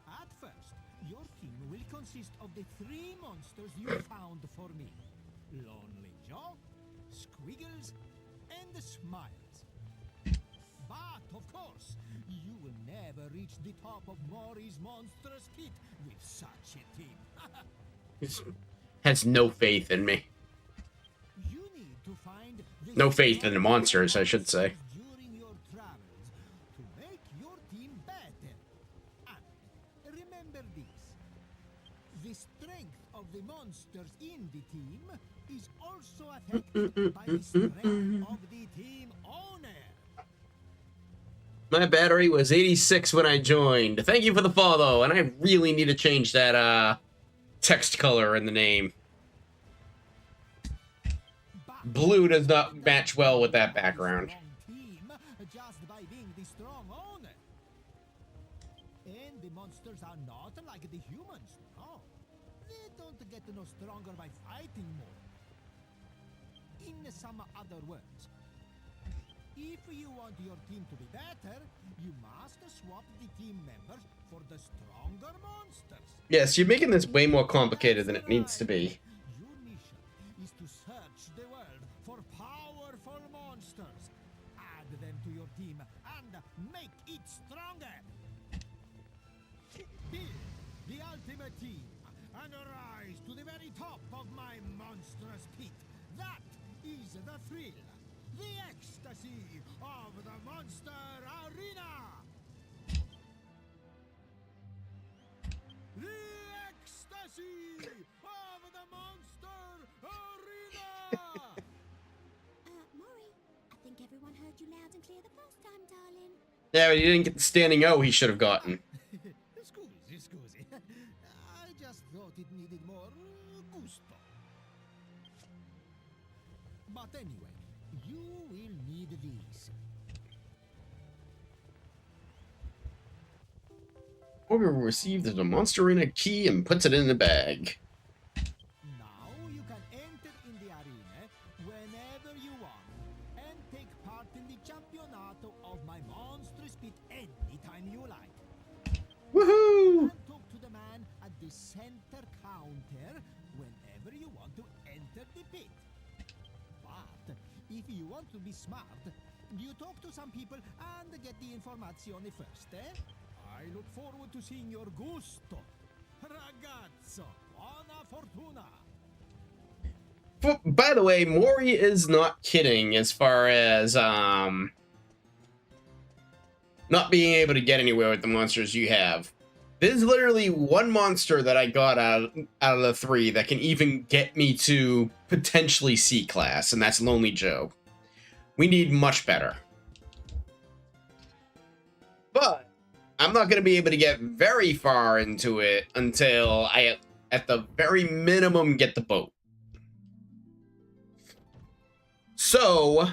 At first, your team will consist of the 3 monsters you found for me. Lonely Joe, Squiggles, and Smiles. But, of course, you will never reach the top of Mori's monstrous pit with such a team. Has no faith in me. You need to find the No faith in the monsters, I should say. during your travels to make your team better. And remember this: the strength of the monsters in the team is also affected by the strength of the team owner. My battery was 86 when I joined. Thank you for the follow, and I really need to change that text color in the name. Blue does not match well with that background. Team just by being the strong owner. And the monsters are not like the humans, no. They don't get no stronger by fighting more. In some other words, if you want your team to be better, you must swap the team members for the stronger monsters. Yes, you're making this way more complicated than it needs to be. Your mission is to search the world for powerful monsters. Add them to your team and make it stronger. Build the ultimate team and rise to the very top of my monstrous pit. That is the thrill, the ecstasy of the Monster Arena! The ecstasy of the Monster Arena! Maury, I think everyone heard you loud and clear the first time, darling. Yeah, but he didn't get the standing O he should have gotten. Scusi. I just thought it needed more gusto. But anyway, you will need these. Ogre will receive the Monster Arena key and puts it in the bag. Now you can enter in the arena whenever you want and take part in the Championato of my monstrous pit anytime you like. Woohoo! And talk to the man at the center counter whenever you want to enter the pit. But if you want to be smart, you talk to some people and get the informazione first, eh? I look forward to seeing your gusto. Ragazzo, buona fortuna. By the way, Mori is not kidding as far as not being able to get anywhere with the monsters you have. There's literally one monster that I got out of the 3 that can even get me to potentially C class, and that's Lonely Joe. We need much better. But I'm not going to be able to get very far into it until I, at the very minimum, get the boat. So,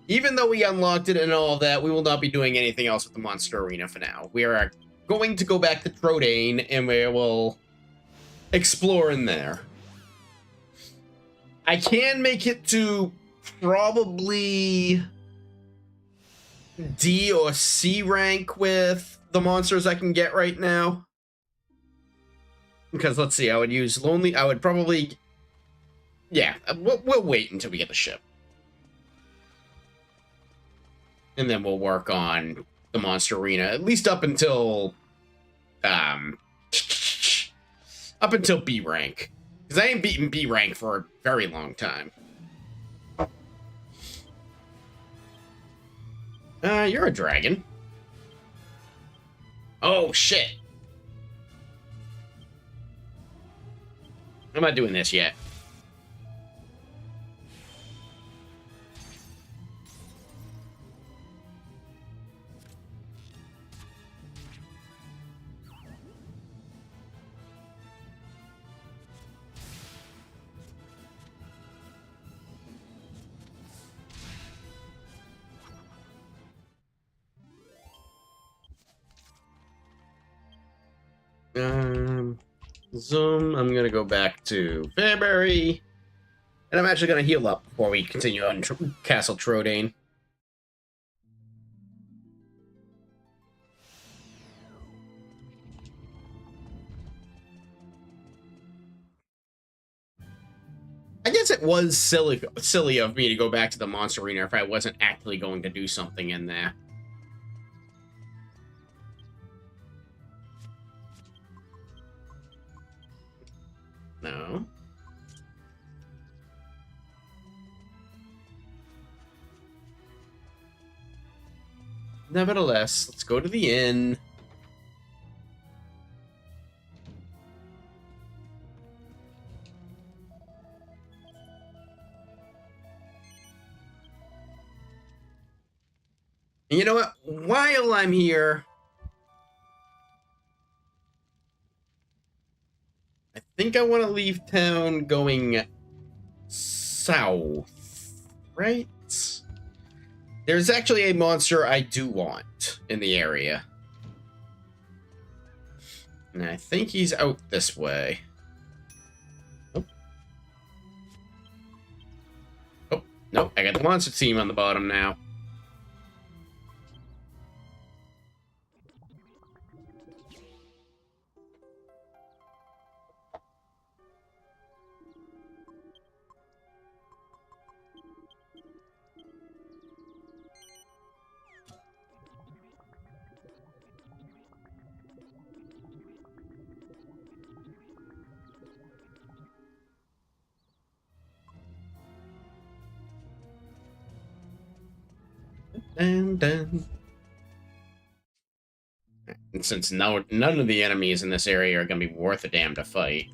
even though we unlocked it and all of that, we will not be doing anything else with the Monster Arena for now. We are going to go back to Trodane, and we will explore in there. I can make it to probably D or C rank with the monsters I can get right now. Because, let's see, I would use Lonely... I would probably... Yeah, we'll wait until we get the ship. And then we'll work on the Monster Arena, at least up until... up until B rank. Because I ain't beaten B rank for a very long time. You're a dragon. Oh, shit. I'm not doing this yet. Zoom. I'm gonna go back to Fairbury, and I'm actually gonna heal up before we continue on Castle Trodane. I guess it was silly of me to go back to the Monster Arena if I wasn't actually going to do something in there. No. Nevertheless, let's go to the inn. And you know what? While I'm here, I think I want to leave town going south, right? There's actually a monster I do want in the area. And I think he's out this way. Oh. Oh, nope. I got the monster team on the bottom now. Dun, dun. And since none of the enemies in this area are going to be worth a damn to fight.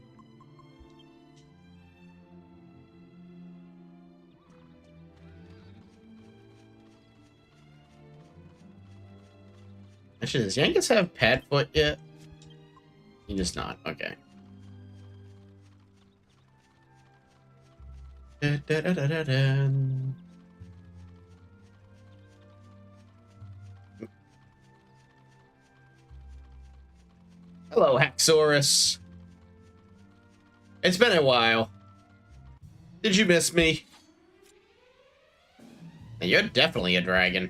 Actually, does Yankus have Padfoot yet? He does not. Okay. Da, da, da, da, da, da. Hello, Haxorus. It's been a while. Did you miss me? You're definitely a dragon.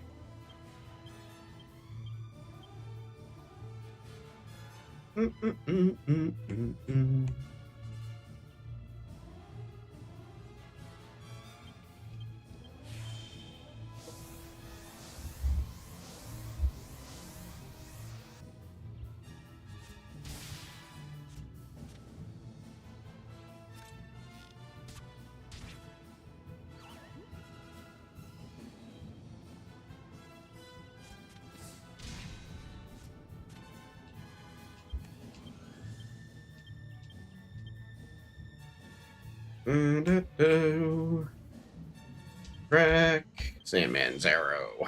Crack. Sandman's arrow.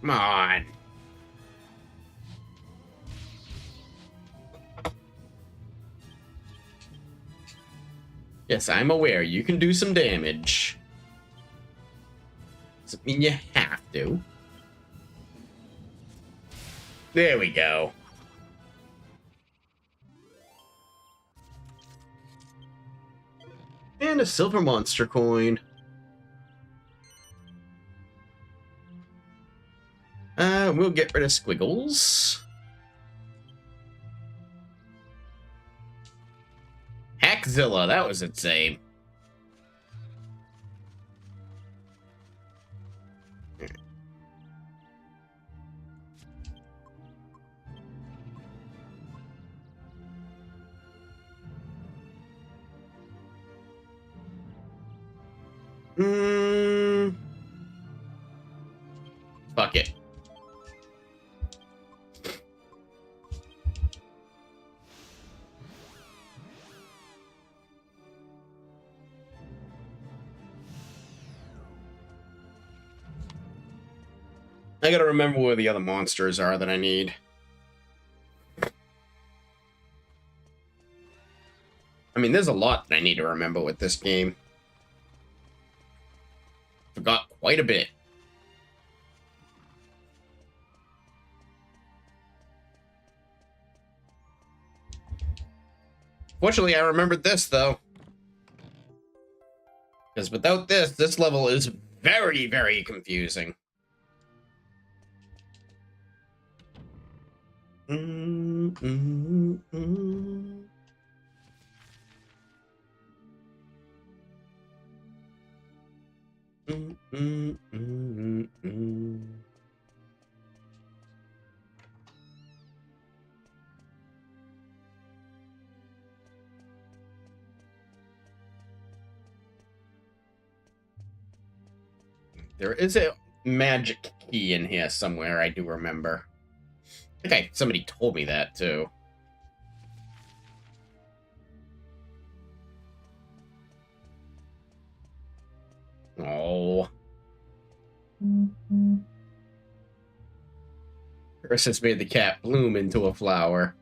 Come on. Yes, I'm aware you can do some damage. Doesn't mean you have to. There we go. And a silver monster coin. We'll get rid of Squiggles. Hackzilla, that was its name. Fuck it. I gotta remember where the other monsters are that I need. I mean, there's a lot that I need to remember with this game. Forgot quite a bit. Fortunately, I remembered this, though. Because without this, this level is very, very confusing. There is a magic key in here somewhere, I do remember. I think somebody told me that, too. Oh. Chris has made the cat bloom into a flower.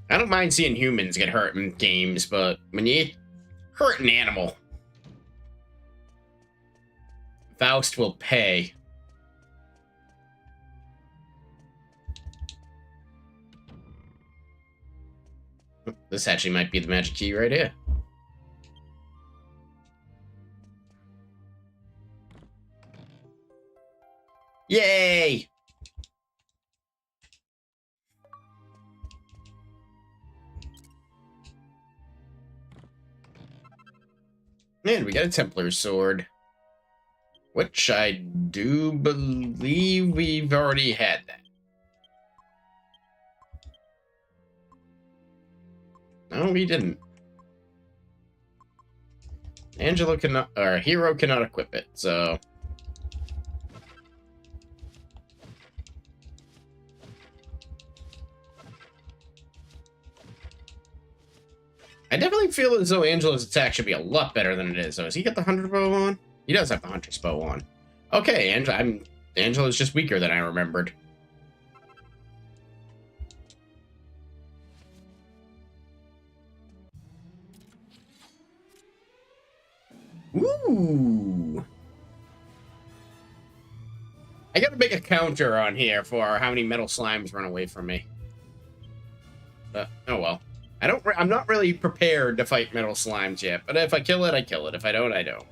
I don't mind seeing humans get hurt in games, but when you hurt an animal, Faust will pay. This actually might be the magic key right here. Yay! And we got a Templar's sword. Which I do believe we've already had that. No, we didn't. Angela cannot, or Hero cannot equip it, so... I definitely feel as though Angela's attack should be a lot better than it is. So, has he got the 100 bow on? He does have the Hunter's bow on. Okay, Angela's just weaker than I remembered. Ooh! I gotta make a counter on here for how many metal slimes run away from me. Oh well. I'm not really prepared to fight metal slimes yet, but if I kill it, I kill it. If I don't, I don't.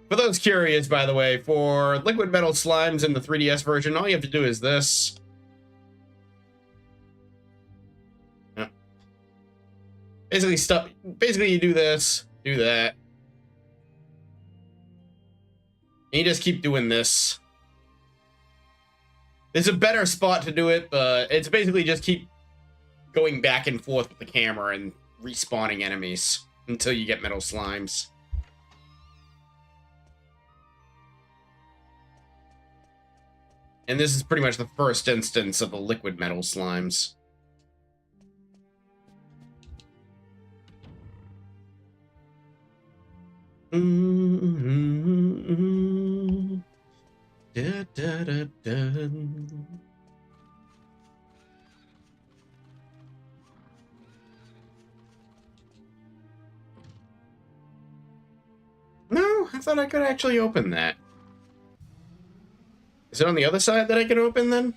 For those curious, by the way, for liquid metal slimes in the 3DS version, all you have to do is this. Yeah. Basically you do this, do that. And you just keep doing this. There's a better spot to do it, but it's basically just keep going back and forth with the camera and respawning enemies until you get metal slimes. And this is pretty much the first instance of the liquid metal slimes. Da, da, da, da. No, I thought I could actually open that. Is it on the other side that I can open then?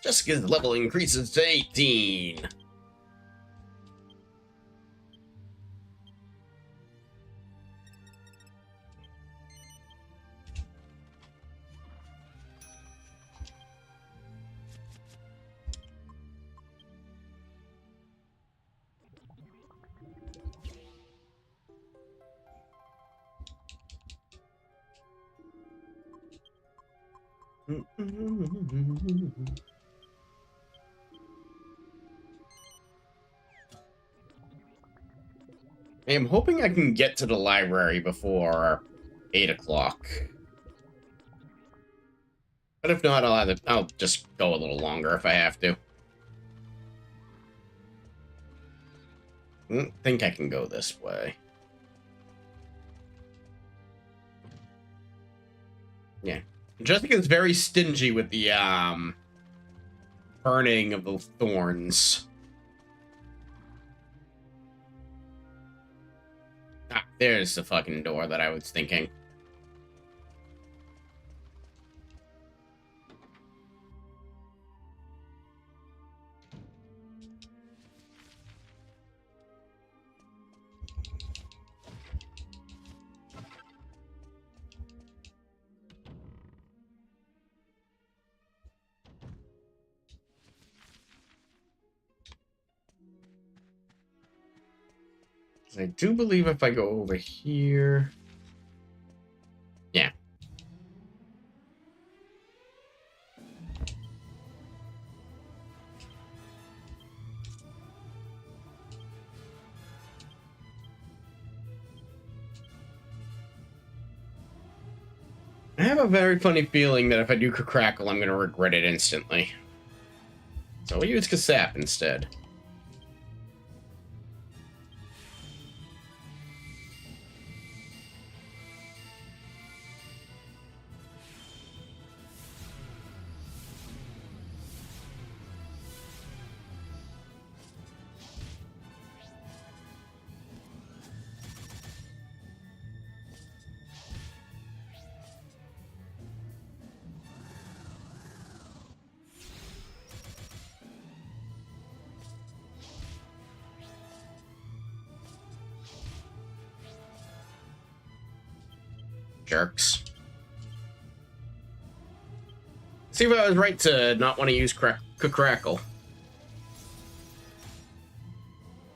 Jessica's level increases to 18. I am hoping I can get to the library before 8 o'clock. But if not, I'll just go a little longer if I have to. I don't think I can go this way. Yeah. Jessica's very stingy with the burning of the thorns. Ah, there's the fucking door that I was thinking. I do believe if I go over here... Yeah. I have a very funny feeling that if I do Crackle, I'm going to regret it instantly. So we'll use Kasap instead. Jerks. See if I was right to not want to use crackle.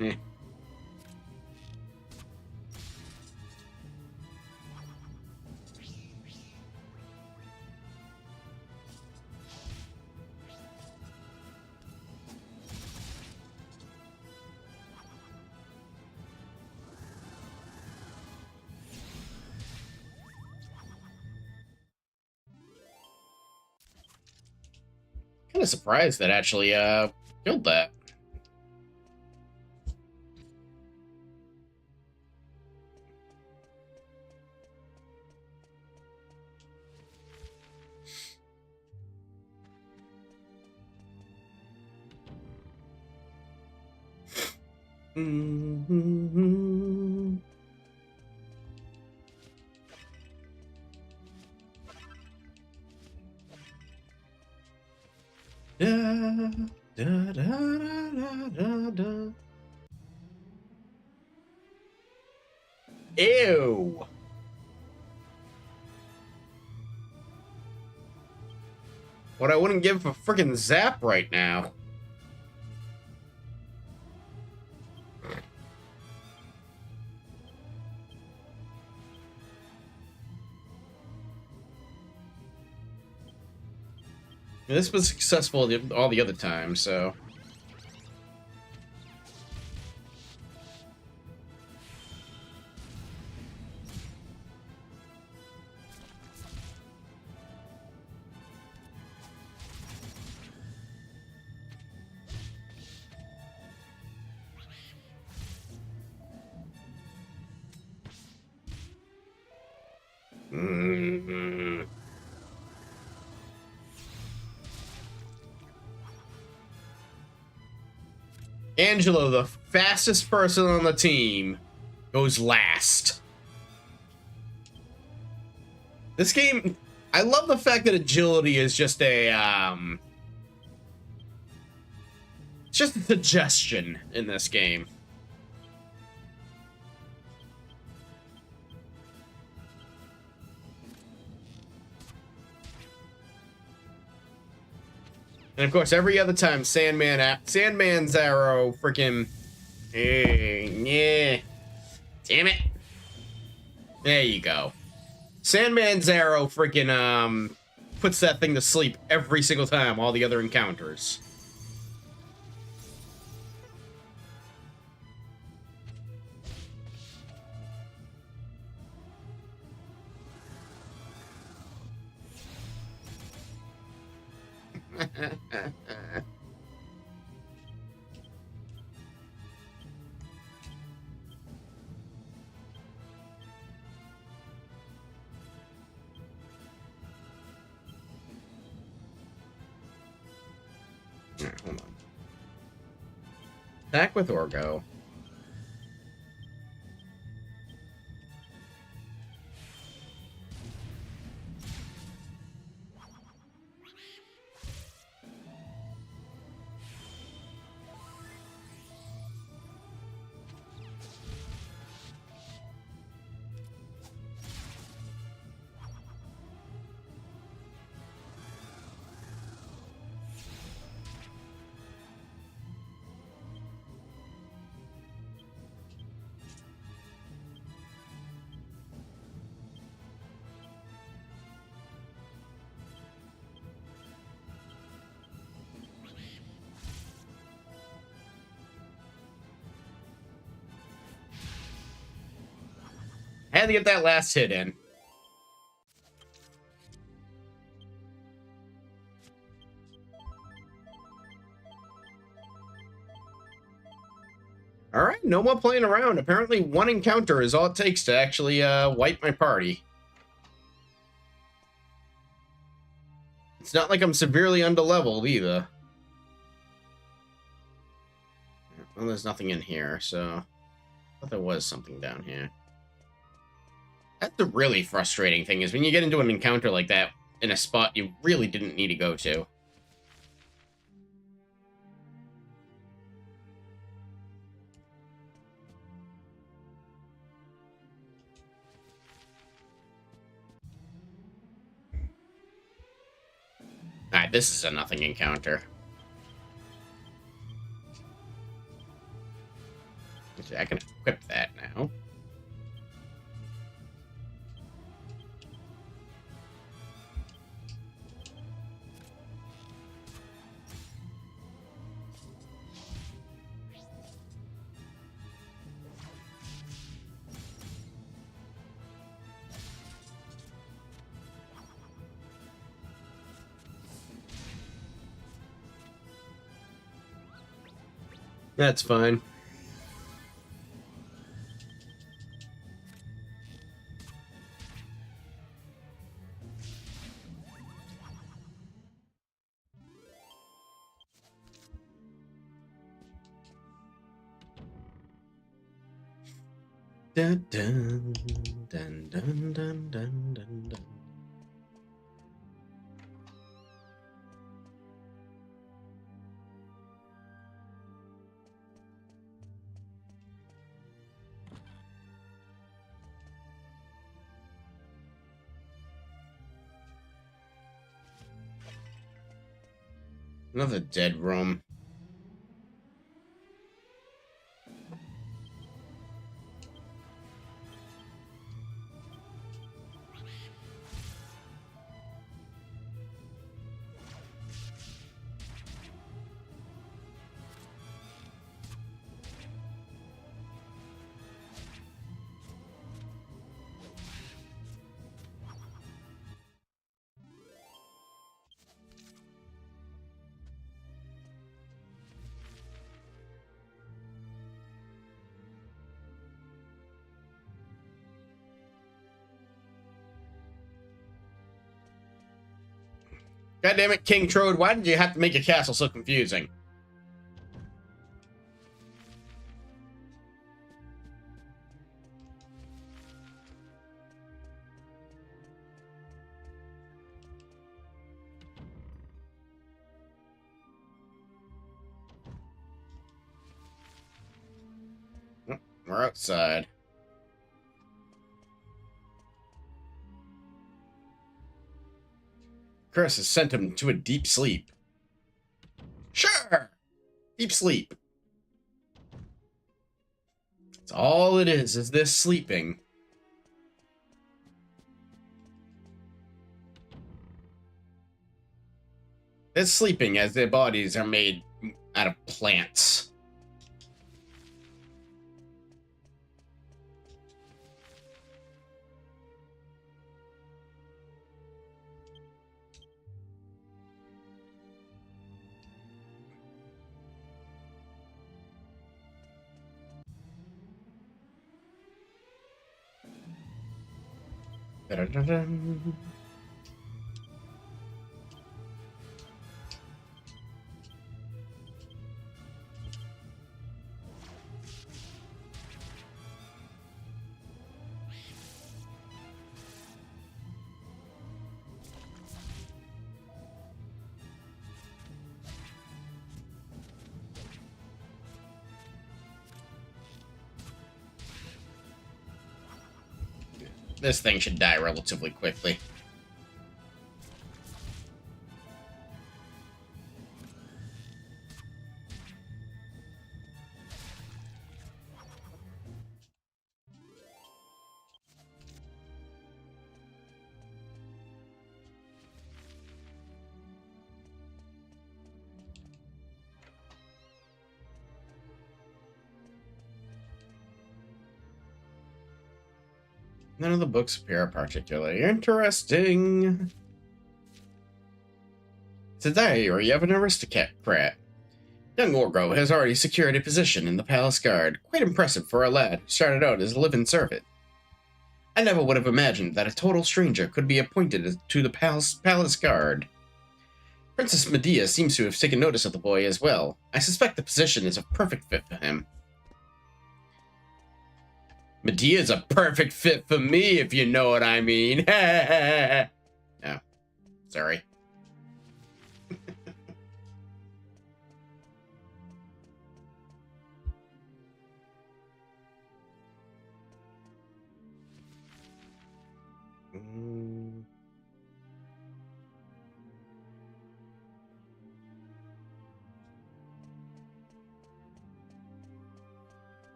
Eh. Kind of surprised that actually killed that. Mm-hmm. Da, da, da, da, da, da. Ew. What I wouldn't give a freaking zap right now. This was successful all the other times, so. Mm-hmm. Angelo, the fastest person on the team, goes last. This game, I love the fact that agility is just a, it's just a suggestion in this game. And of course, every other time, Sandman's arrow, freaking, yeah, damn it. There you go. Sandman's arrow, freaking, puts that thing to sleep every single time. All the other encounters. Alright, hold on. Back with Orgo. Had to get that last hit in. Alright, no more playing around. Apparently one encounter is all it takes to actually wipe my party. It's not like I'm severely underleveled either. Well, there's nothing in here, so I thought there was something down here. That's the really frustrating thing, is when you get into an encounter like that in a spot you really didn't need to go to. this is a nothing encounter. Actually, I can equip that now. That's fine. Dun, dun, dun, dun, dun, dun, dun, dun. Another dead room. God damn it, King Trode, why did you have to make a castle so confusing? Oh, we're outside. Curse has sent him to a deep sleep. Sure! Deep sleep. That's all it is this sleeping. It's sleeping as their bodies are made out of plants. Da-da-da-dum. This thing should die relatively quickly. None of the books appear particularly interesting. It's a diary of an aristocrat. Young Orgo has already secured a position in the palace guard. Quite impressive for a lad who started out as a living servant. I never would have imagined that a total stranger could be appointed to the palace guard. Princess Medea seems to have taken notice of the boy as well. I suspect the position is a perfect fit for him. Medea's a perfect fit for me, if you know what I mean. Oh, sorry.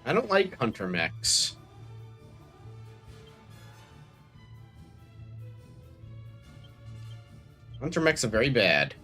I don't like hunter mechs. Hunter mechs are very bad.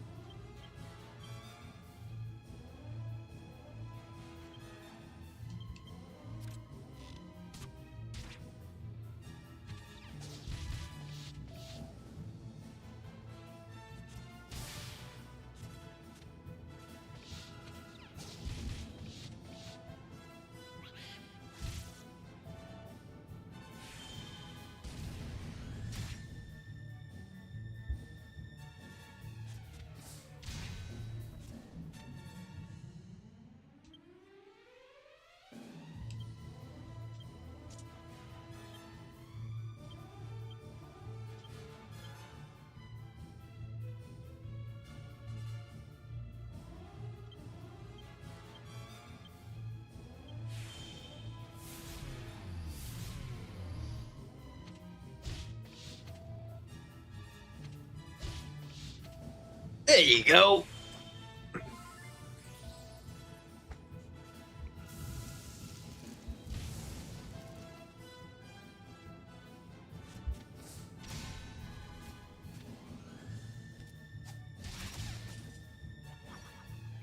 There you go.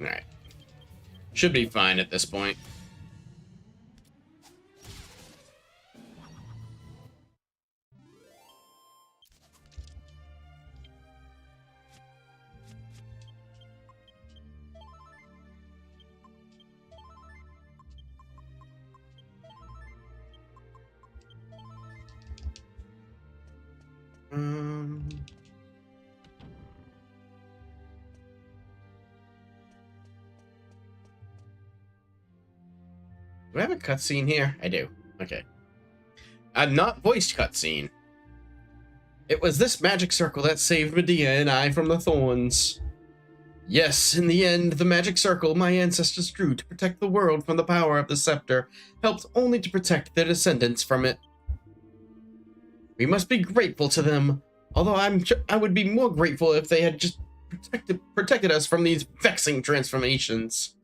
All right. Should be fine at this point. Do I have a cutscene here? I do. Okay. A not voiced cutscene. It was this magic circle that saved Medea and I from the thorns. Yes, in the end, the magic circle my ancestors drew to protect the world from the power of the scepter helped only to protect their descendants from it. We must be grateful to them, although I would be more grateful if they had just protected us from these vexing transformations.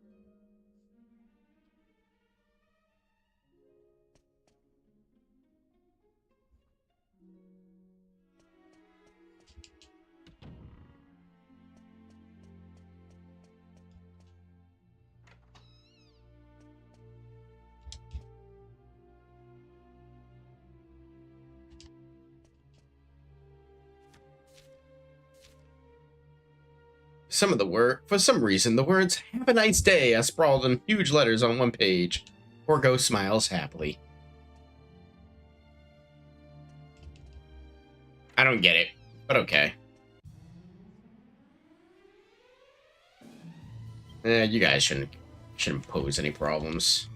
For some reason, the words "Have a nice day" are sprawled in huge letters on one page. Orgo smiles happily. I don't get it, but okay. You guys shouldn't pose any problems.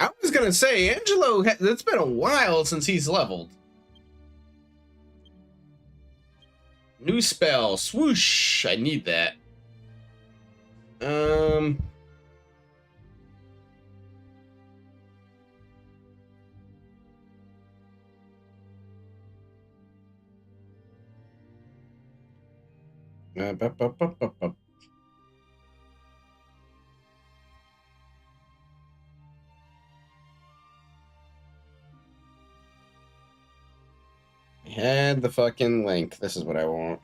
I was gonna say, Angelo, it's been a while since he's leveled. New spell, swoosh. I need that. Had the fucking link. This is what I want.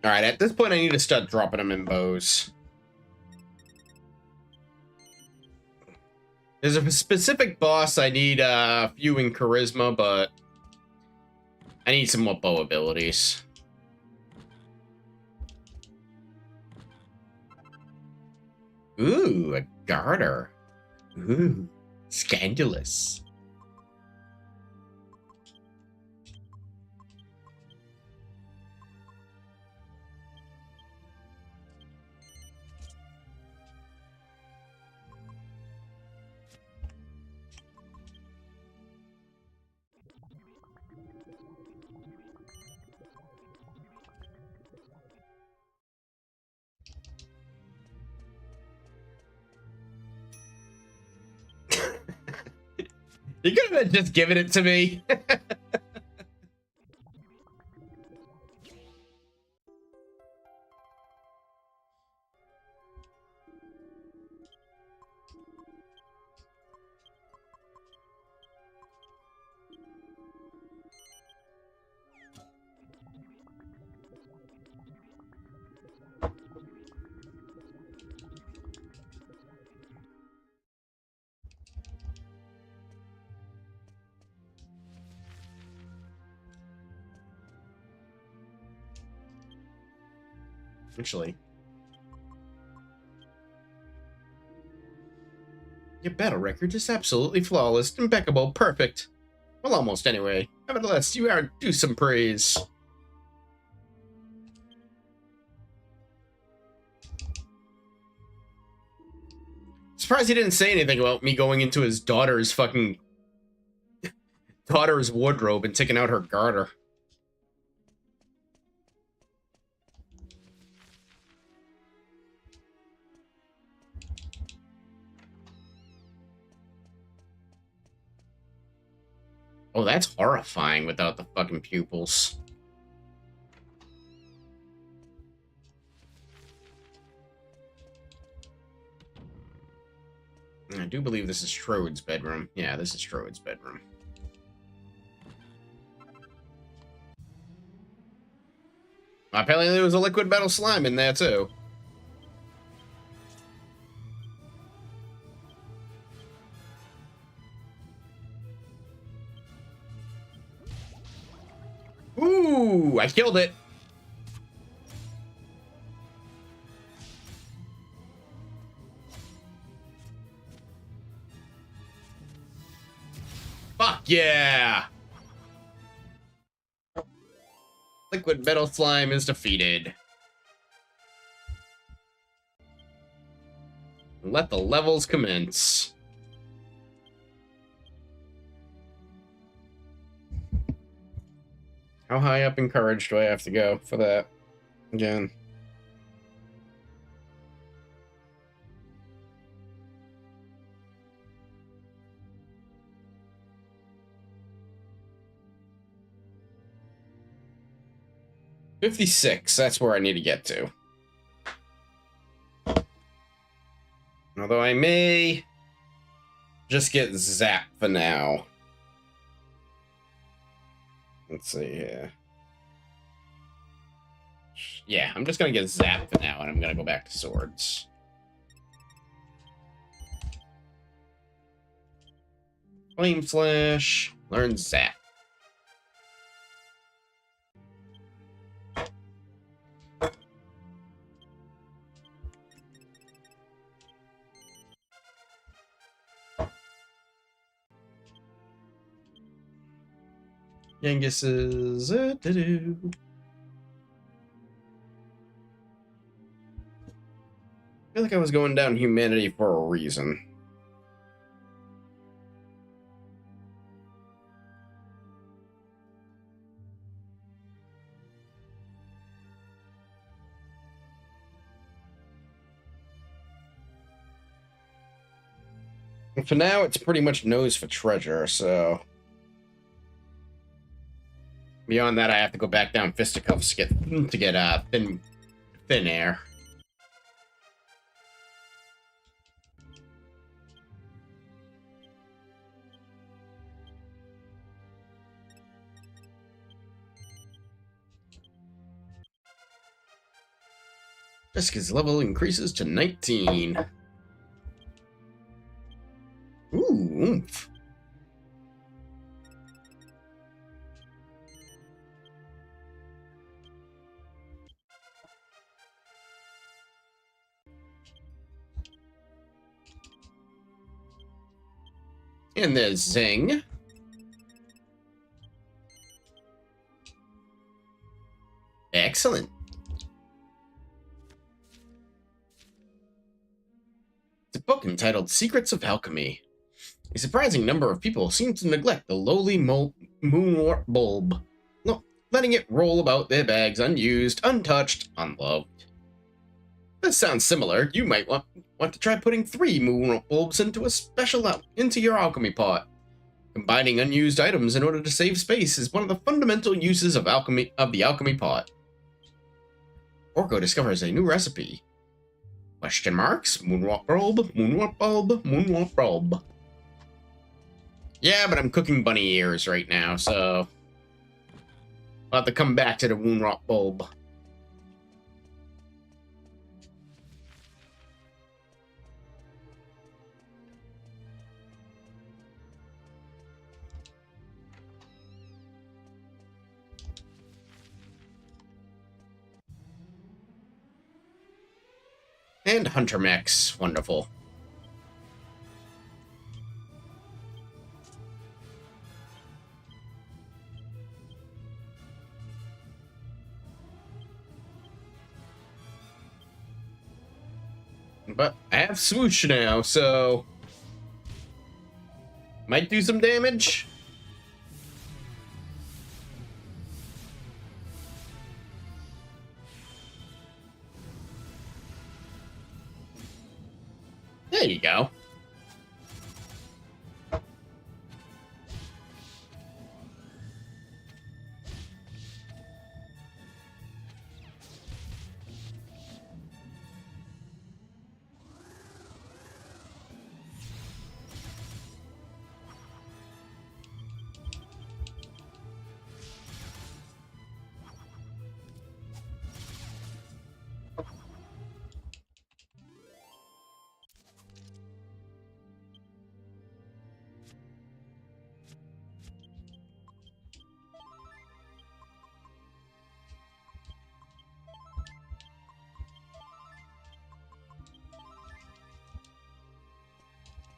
Alright, at this point I need to start dropping them in bows. There's a specific boss I need a few in charisma, but I need some more bow abilities. Ooh, a garter. Ooh, scandalous. You could have just given it to me. Actually, your battle record is absolutely flawless, impeccable, perfect. Well, almost anyway. Nevertheless, you are due some praise. Surprised he didn't say anything about me going into his daughter's wardrobe and taking out her garter. Oh, that's horrifying without the fucking pupils. I do believe this is Strode's bedroom. Yeah, this is Strode's bedroom. Apparently there was a liquid metal slime in there, too. Ooh, I killed it. Fuck yeah. Liquid metal slime is defeated. Let the levels commence. How high up in courage do I have to go for that? Again. $56, that's where I need to get to. Although I may just get zapped for now. Let's see here. Yeah, I'm just gonna get zapped for now, and I'm gonna go back to swords. Flame Slash, learn zap. Yangus's I feel like I was going down humanity for a reason. And for now, it's pretty much nose for treasure, so... Beyond that, I have to go back down fisticuffs to get thin air. Jessica's level increases to 19. Ooh, oomph. And there's Zing. Excellent. It's a book entitled Secrets of Alchemy. A surprising number of people seem to neglect the lowly moonwort bulb, letting it roll about their bags unused, untouched, unloved. This sounds similar. You might want to try putting 3 moonwort bulbs into your alchemy pot. Combining unused items in order to save space is one of the fundamental uses of the alchemy pot. Orko discovers a new recipe. Question marks? Moonwalk bulb, moonwalk bulb, moonwalk bulb. Yeah, but I'm cooking bunny ears right now, so I'll have to come back to the moonwalk bulb. And Hunter Mechs, wonderful. But I have swoosh now, so might do some damage. There you go.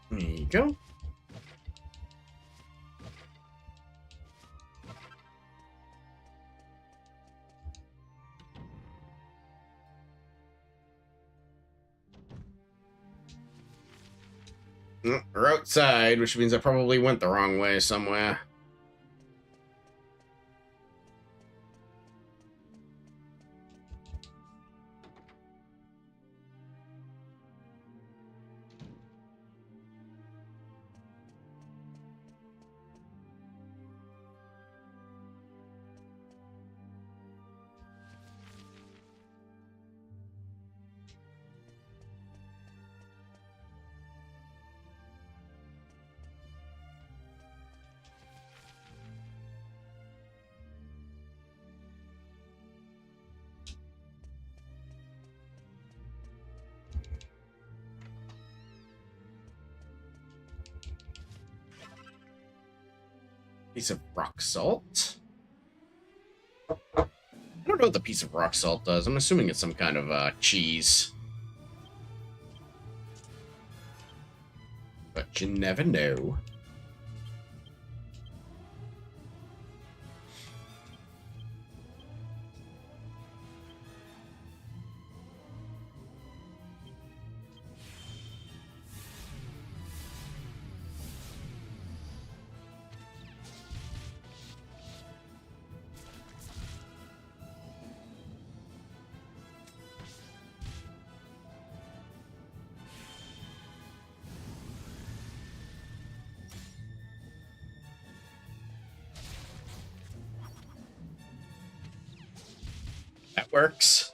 There you go. We're outside, which means I probably went the wrong way somewhere. Piece of rock salt. I don't know what the piece of rock salt does. I'm assuming it's some kind of cheese. But you never know. That works.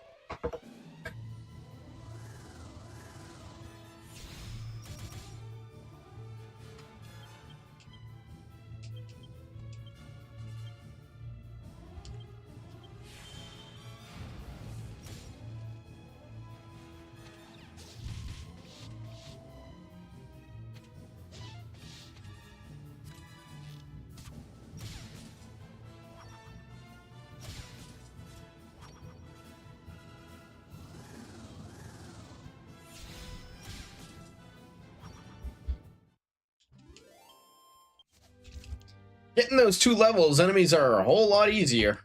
Getting those 2 levels, enemies are a whole lot easier.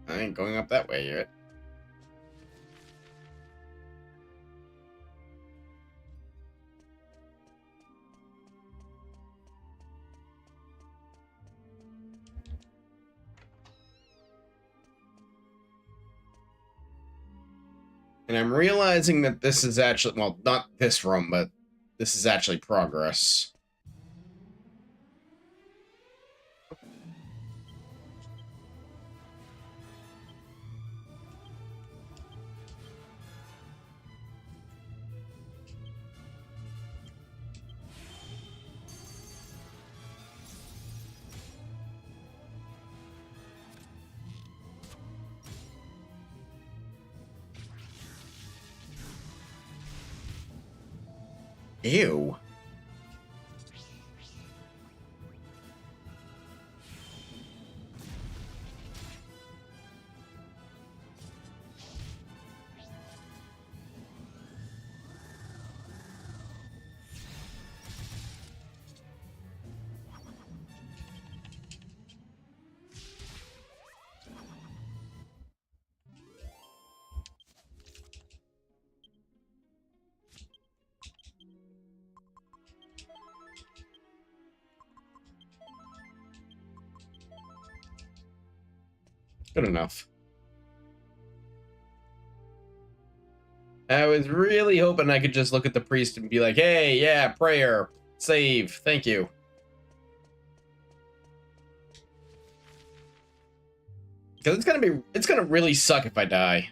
I ain't going up that way yet. And I'm realizing that this is actually, well, not this room, but this is actually progress. Ew. Good enough. I was really hoping I could just look at the priest and be like, hey, yeah, prayer, save, thank you. Because it's gonna really suck if I die.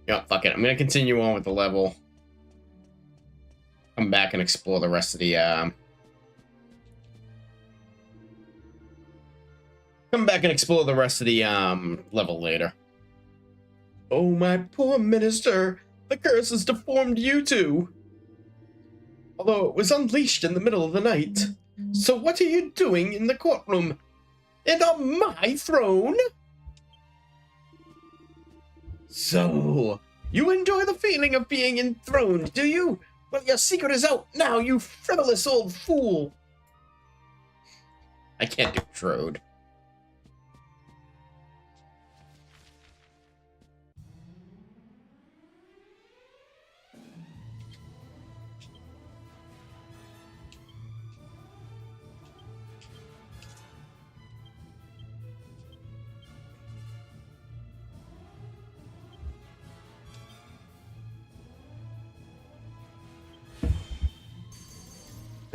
Yeah, fuck it. I'm gonna continue on with the level. Come back and explore the rest of the, come back and explore the rest of the, level later. Oh, my poor minister. The curse has deformed you too. Although it was unleashed in the middle of the night. So what are you doing in the courtroom? And on my throne? So, you enjoy the feeling of being enthroned, do you? Well, your secret is out now, you frivolous old fool. I can't do Trode.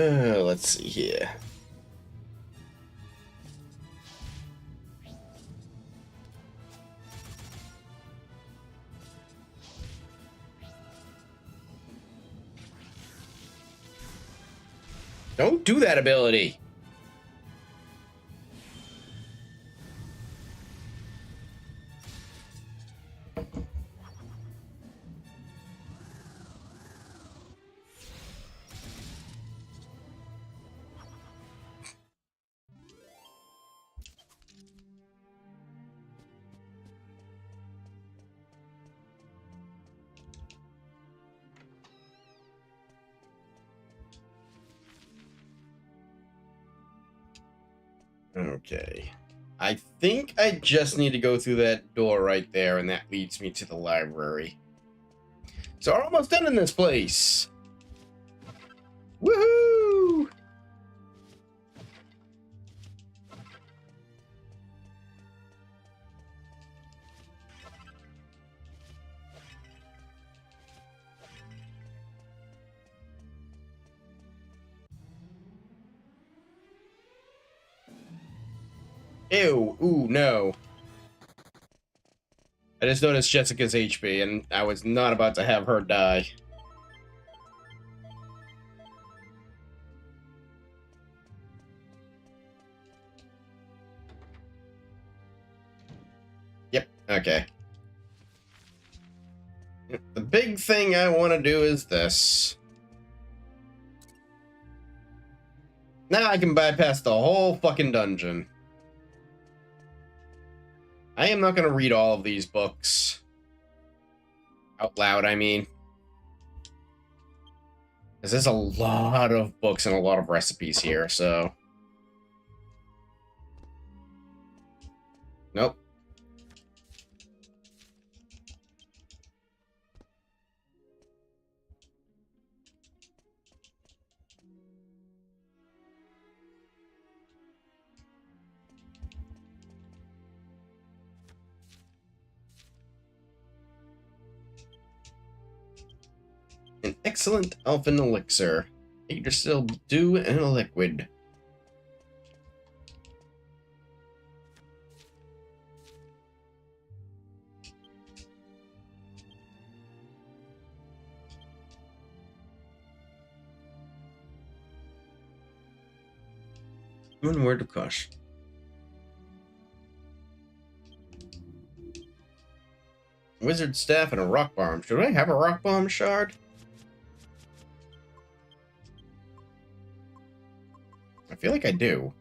Let's see here. Don't do that ability. Okay. I think I just need to go through that door right there, and that leads me to the library. So we're almost done in this place. Woohoo! Ew, ooh, no. I just noticed Jessica's HP, and I was not about to have her die. Yep, okay. The big thing I want to do is this. Now I can bypass the whole fucking dungeon. I am not going to read all of these books. Out loud, I mean. Because there's a lot of books and a lot of recipes here, so... Nope. An excellent elfin elixir. Yggdrasil dew and a liquid. One word of caution. Wizard staff and a rock bomb. Should I have a rock bomb shard? I feel like I do.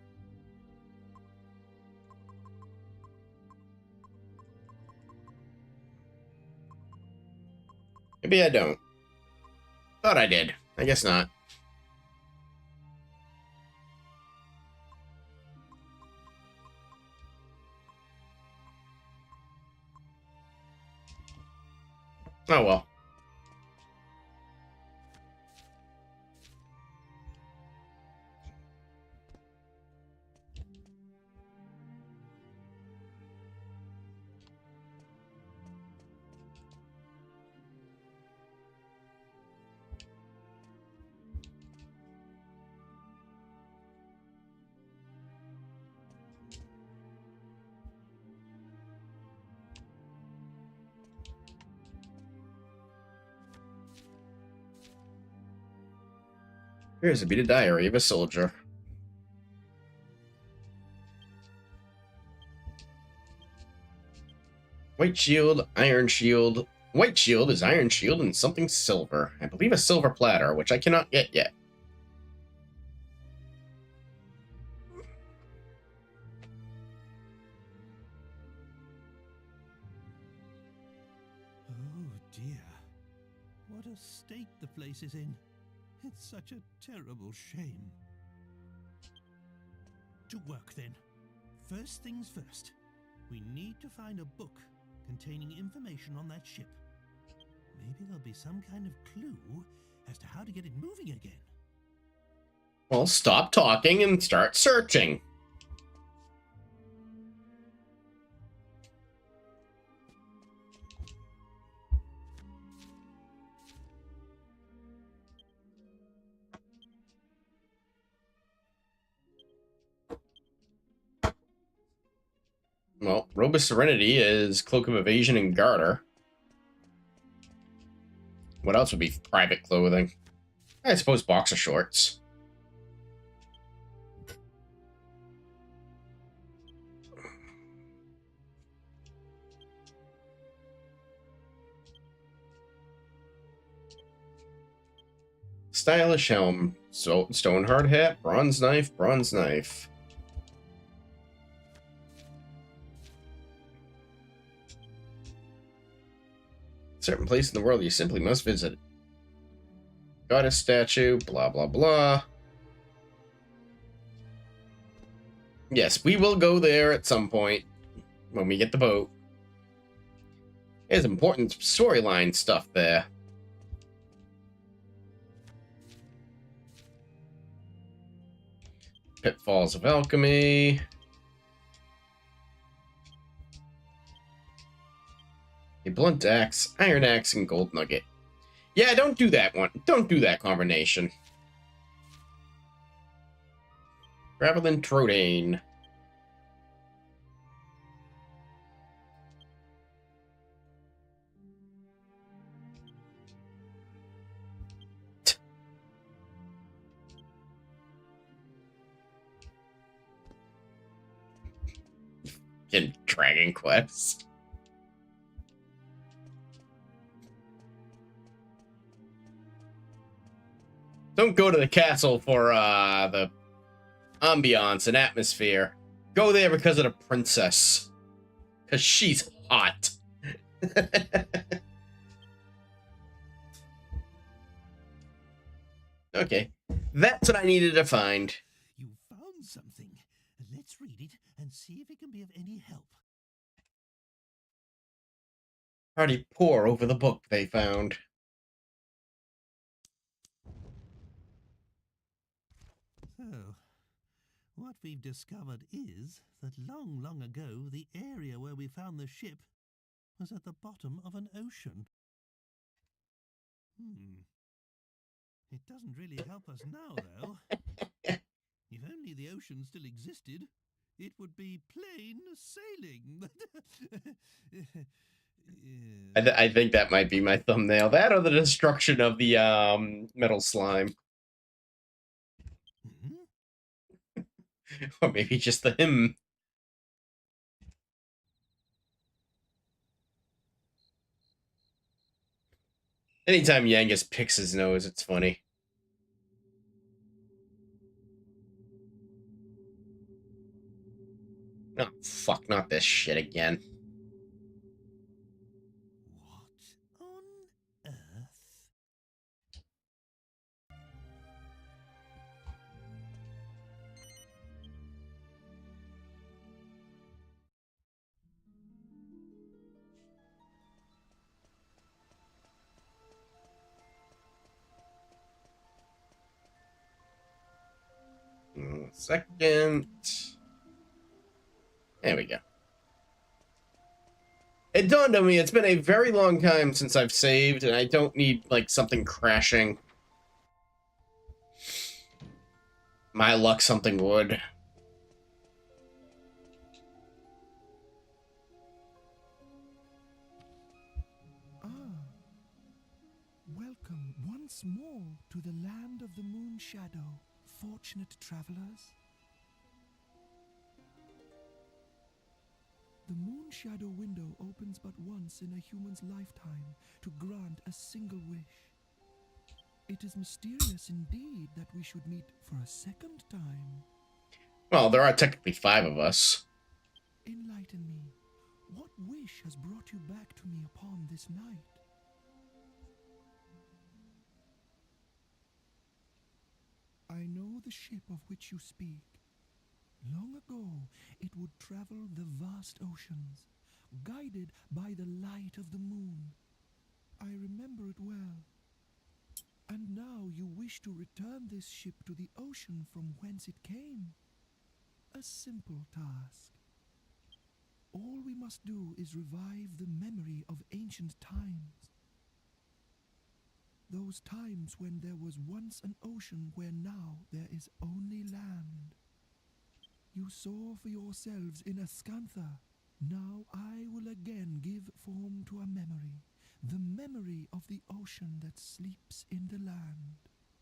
Maybe I don't. Thought I did. I guess not. Oh well. Here's a beat a diary of a soldier. White shield, iron shield. White shield is iron shield and something silver. I believe a silver platter, which I cannot get yet. Oh dear. What a state the place is in. It's such a terrible shame. To work then. First things first. We need to find a book containing information on that ship. Maybe there'll be some kind of clue as to how to get it moving again. Well, stop talking and start searching. Well, Robe of Serenity is Cloak of Evasion and Garter. What else would be private clothing? I suppose boxer shorts. Stylish helm. Stone hard hat, bronze knife, bronze knife. Certain place in the world you simply must visit. Goddess statue, blah blah blah. Yes, we will go there at some point when we get the boat. There's important storyline stuff there. Pitfalls of Alchemy. A blunt axe, iron axe, and gold nugget. Yeah, don't do that one. Don't do that combination. Gravelin Trodane. In Dragon Quest. Don't go to the castle for the ambiance and atmosphere. Go there because of the princess. Because she's hot. Okay. That's what I needed to find. You found something. Let's read it and see if it can be of any help. Already pore over the book they found. So, what we've discovered is that long, long ago, the area where we found the ship was at the bottom of an ocean. It doesn't really help us now, though. If only the ocean still existed, it would be plain sailing. I think that might be my thumbnail. That or the destruction of the metal slime. Or maybe just the hymn. Anytime Yangus picks his nose, it's funny. Oh, fuck, not this shit again. What on earth? Second. There we go. It dawned on me, it's been a very long time since I've saved, and I don't need, like, something crashing. My luck, something would. Welcome once more to the land of the moon shadow, fortunate travelers. The moon shadow window opens but once in a human's lifetime to grant a single wish. It is mysterious indeed that we should meet for a second time. Well, there are technically 5 of us. Enlighten me. What wish has brought you back to me upon this night? I know the ship of which you speak. Long ago, it would travel the vast oceans, guided by the light of the moon. I remember it well. And now you wish to return this ship to the ocean from whence it came. A simple task. All we must do is revive the memory of ancient times. Those times when there was once an ocean where now there is only land. You saw for yourselves in Ascantha. Now I will again give form to a memory. The memory of the ocean that sleeps in the land.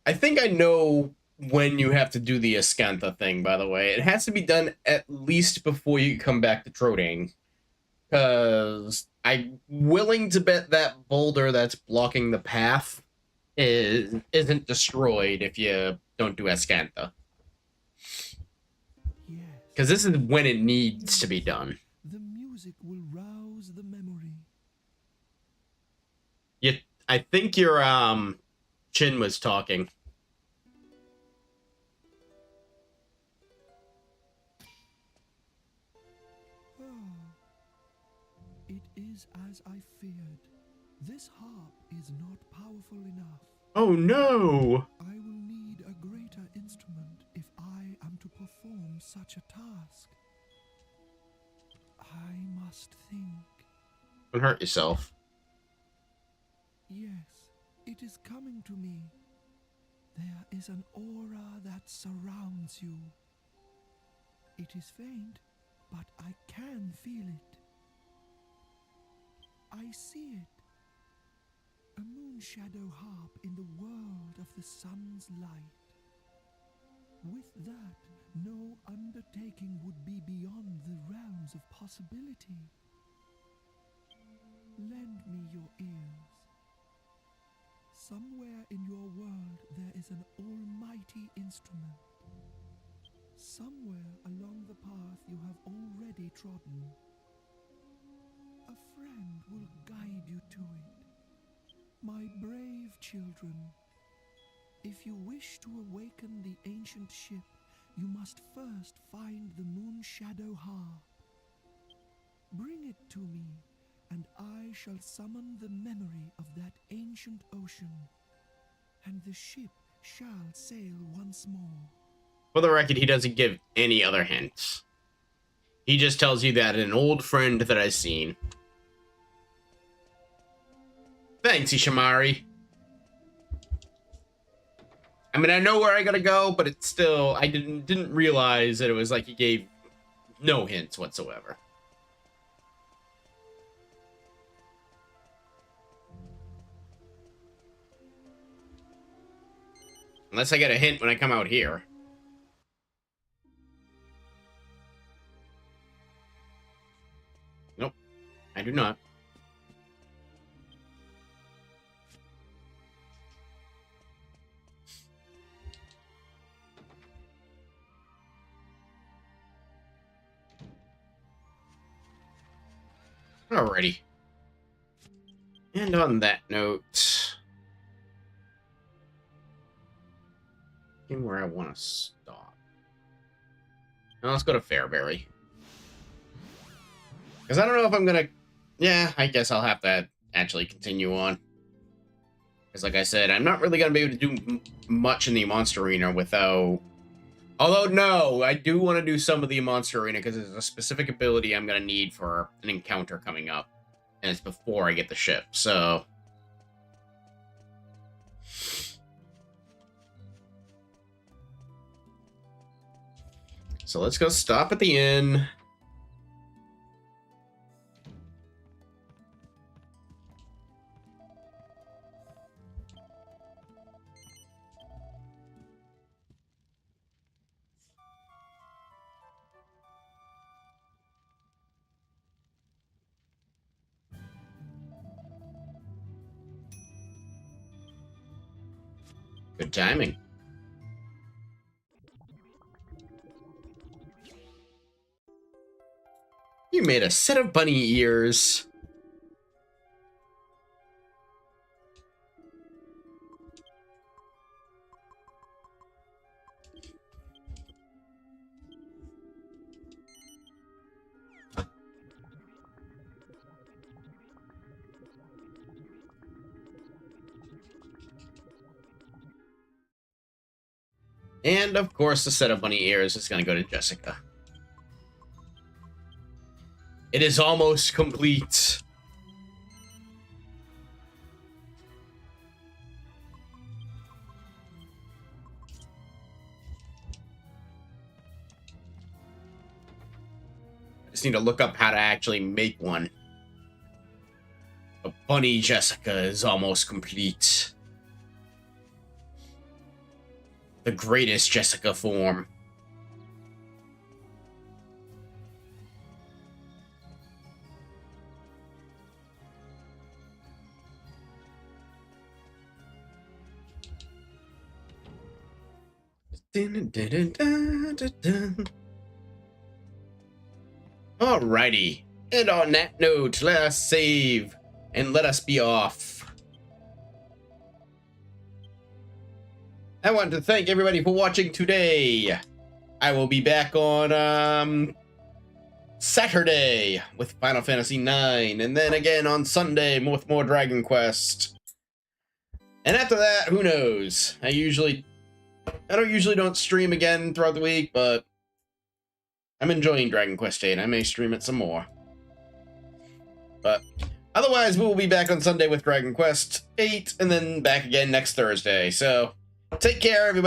I think I know when you have to do the Ascantha thing, by the way. It has to be done at least before you come back to Troding. Because I'm willing to bet that boulder that's blocking the path isn't destroyed if you don't do Ascantha. Because this is when it needs to be done. The music will rouse the memory. I think your Chin was talking. It is as I feared. This harp is not powerful enough. Oh no! I will need a greater instrument if I am to perform such a task. I must think. Don't hurt yourself. Yes, it is coming to me. There is an aura that surrounds you. It is faint, but I can feel it. I see it. A moon shadow harp in the world of the sun's light. With that, no undertaking would be beyond the realms of possibility. Lend me your ears. Somewhere in your world there is an almighty instrument. Somewhere along the path you have already trodden. A friend will guide you to it. My brave children, if you wish to awaken the ancient ship, you must first find the moon shadow harp. Bring it to me, and I shall summon the memory of that ancient ocean, and the ship shall sail once more. For the record, he doesn't give any other hints. He just tells you that an old friend that I've seen. Thanks, Ishamari. I mean, I know where I gotta go, but it's still, I didn't realize that it was like he gave no hints whatsoever. Unless I get a hint when I come out here. Nope, I do not. Alrighty. And on that note, where I want to stop. Now let's go to Fairbury. Because I don't know if I'm gonna... Yeah, I guess I'll have to actually continue on. Because like I said, I'm not really gonna be able to do much in the Monster Arena without... Although, no, I do want to do some of the Monster Arena because there's a specific ability I'm gonna need for an encounter coming up. And it's before I get the ship, so... So let's go stop at the inn. Good timing. You made a set of bunny ears. And, of course, the set of bunny ears is going to go to Jessica. It is almost complete. I just need to look up how to actually make one. But Bunny Jessica is almost complete. The greatest Jessica form. Alrighty. And on that note, let us save and let us be off. I want to thank everybody for watching today. I will be back on Saturday with Final Fantasy IX, and then again on Sunday with more Dragon Quest. And after that, who knows? I don't usually stream again throughout the week, but I'm enjoying Dragon Quest VIII. I may stream it some more. But otherwise, we will be back on Sunday with Dragon Quest VIII, and then back again next Thursday. So take care, everybody.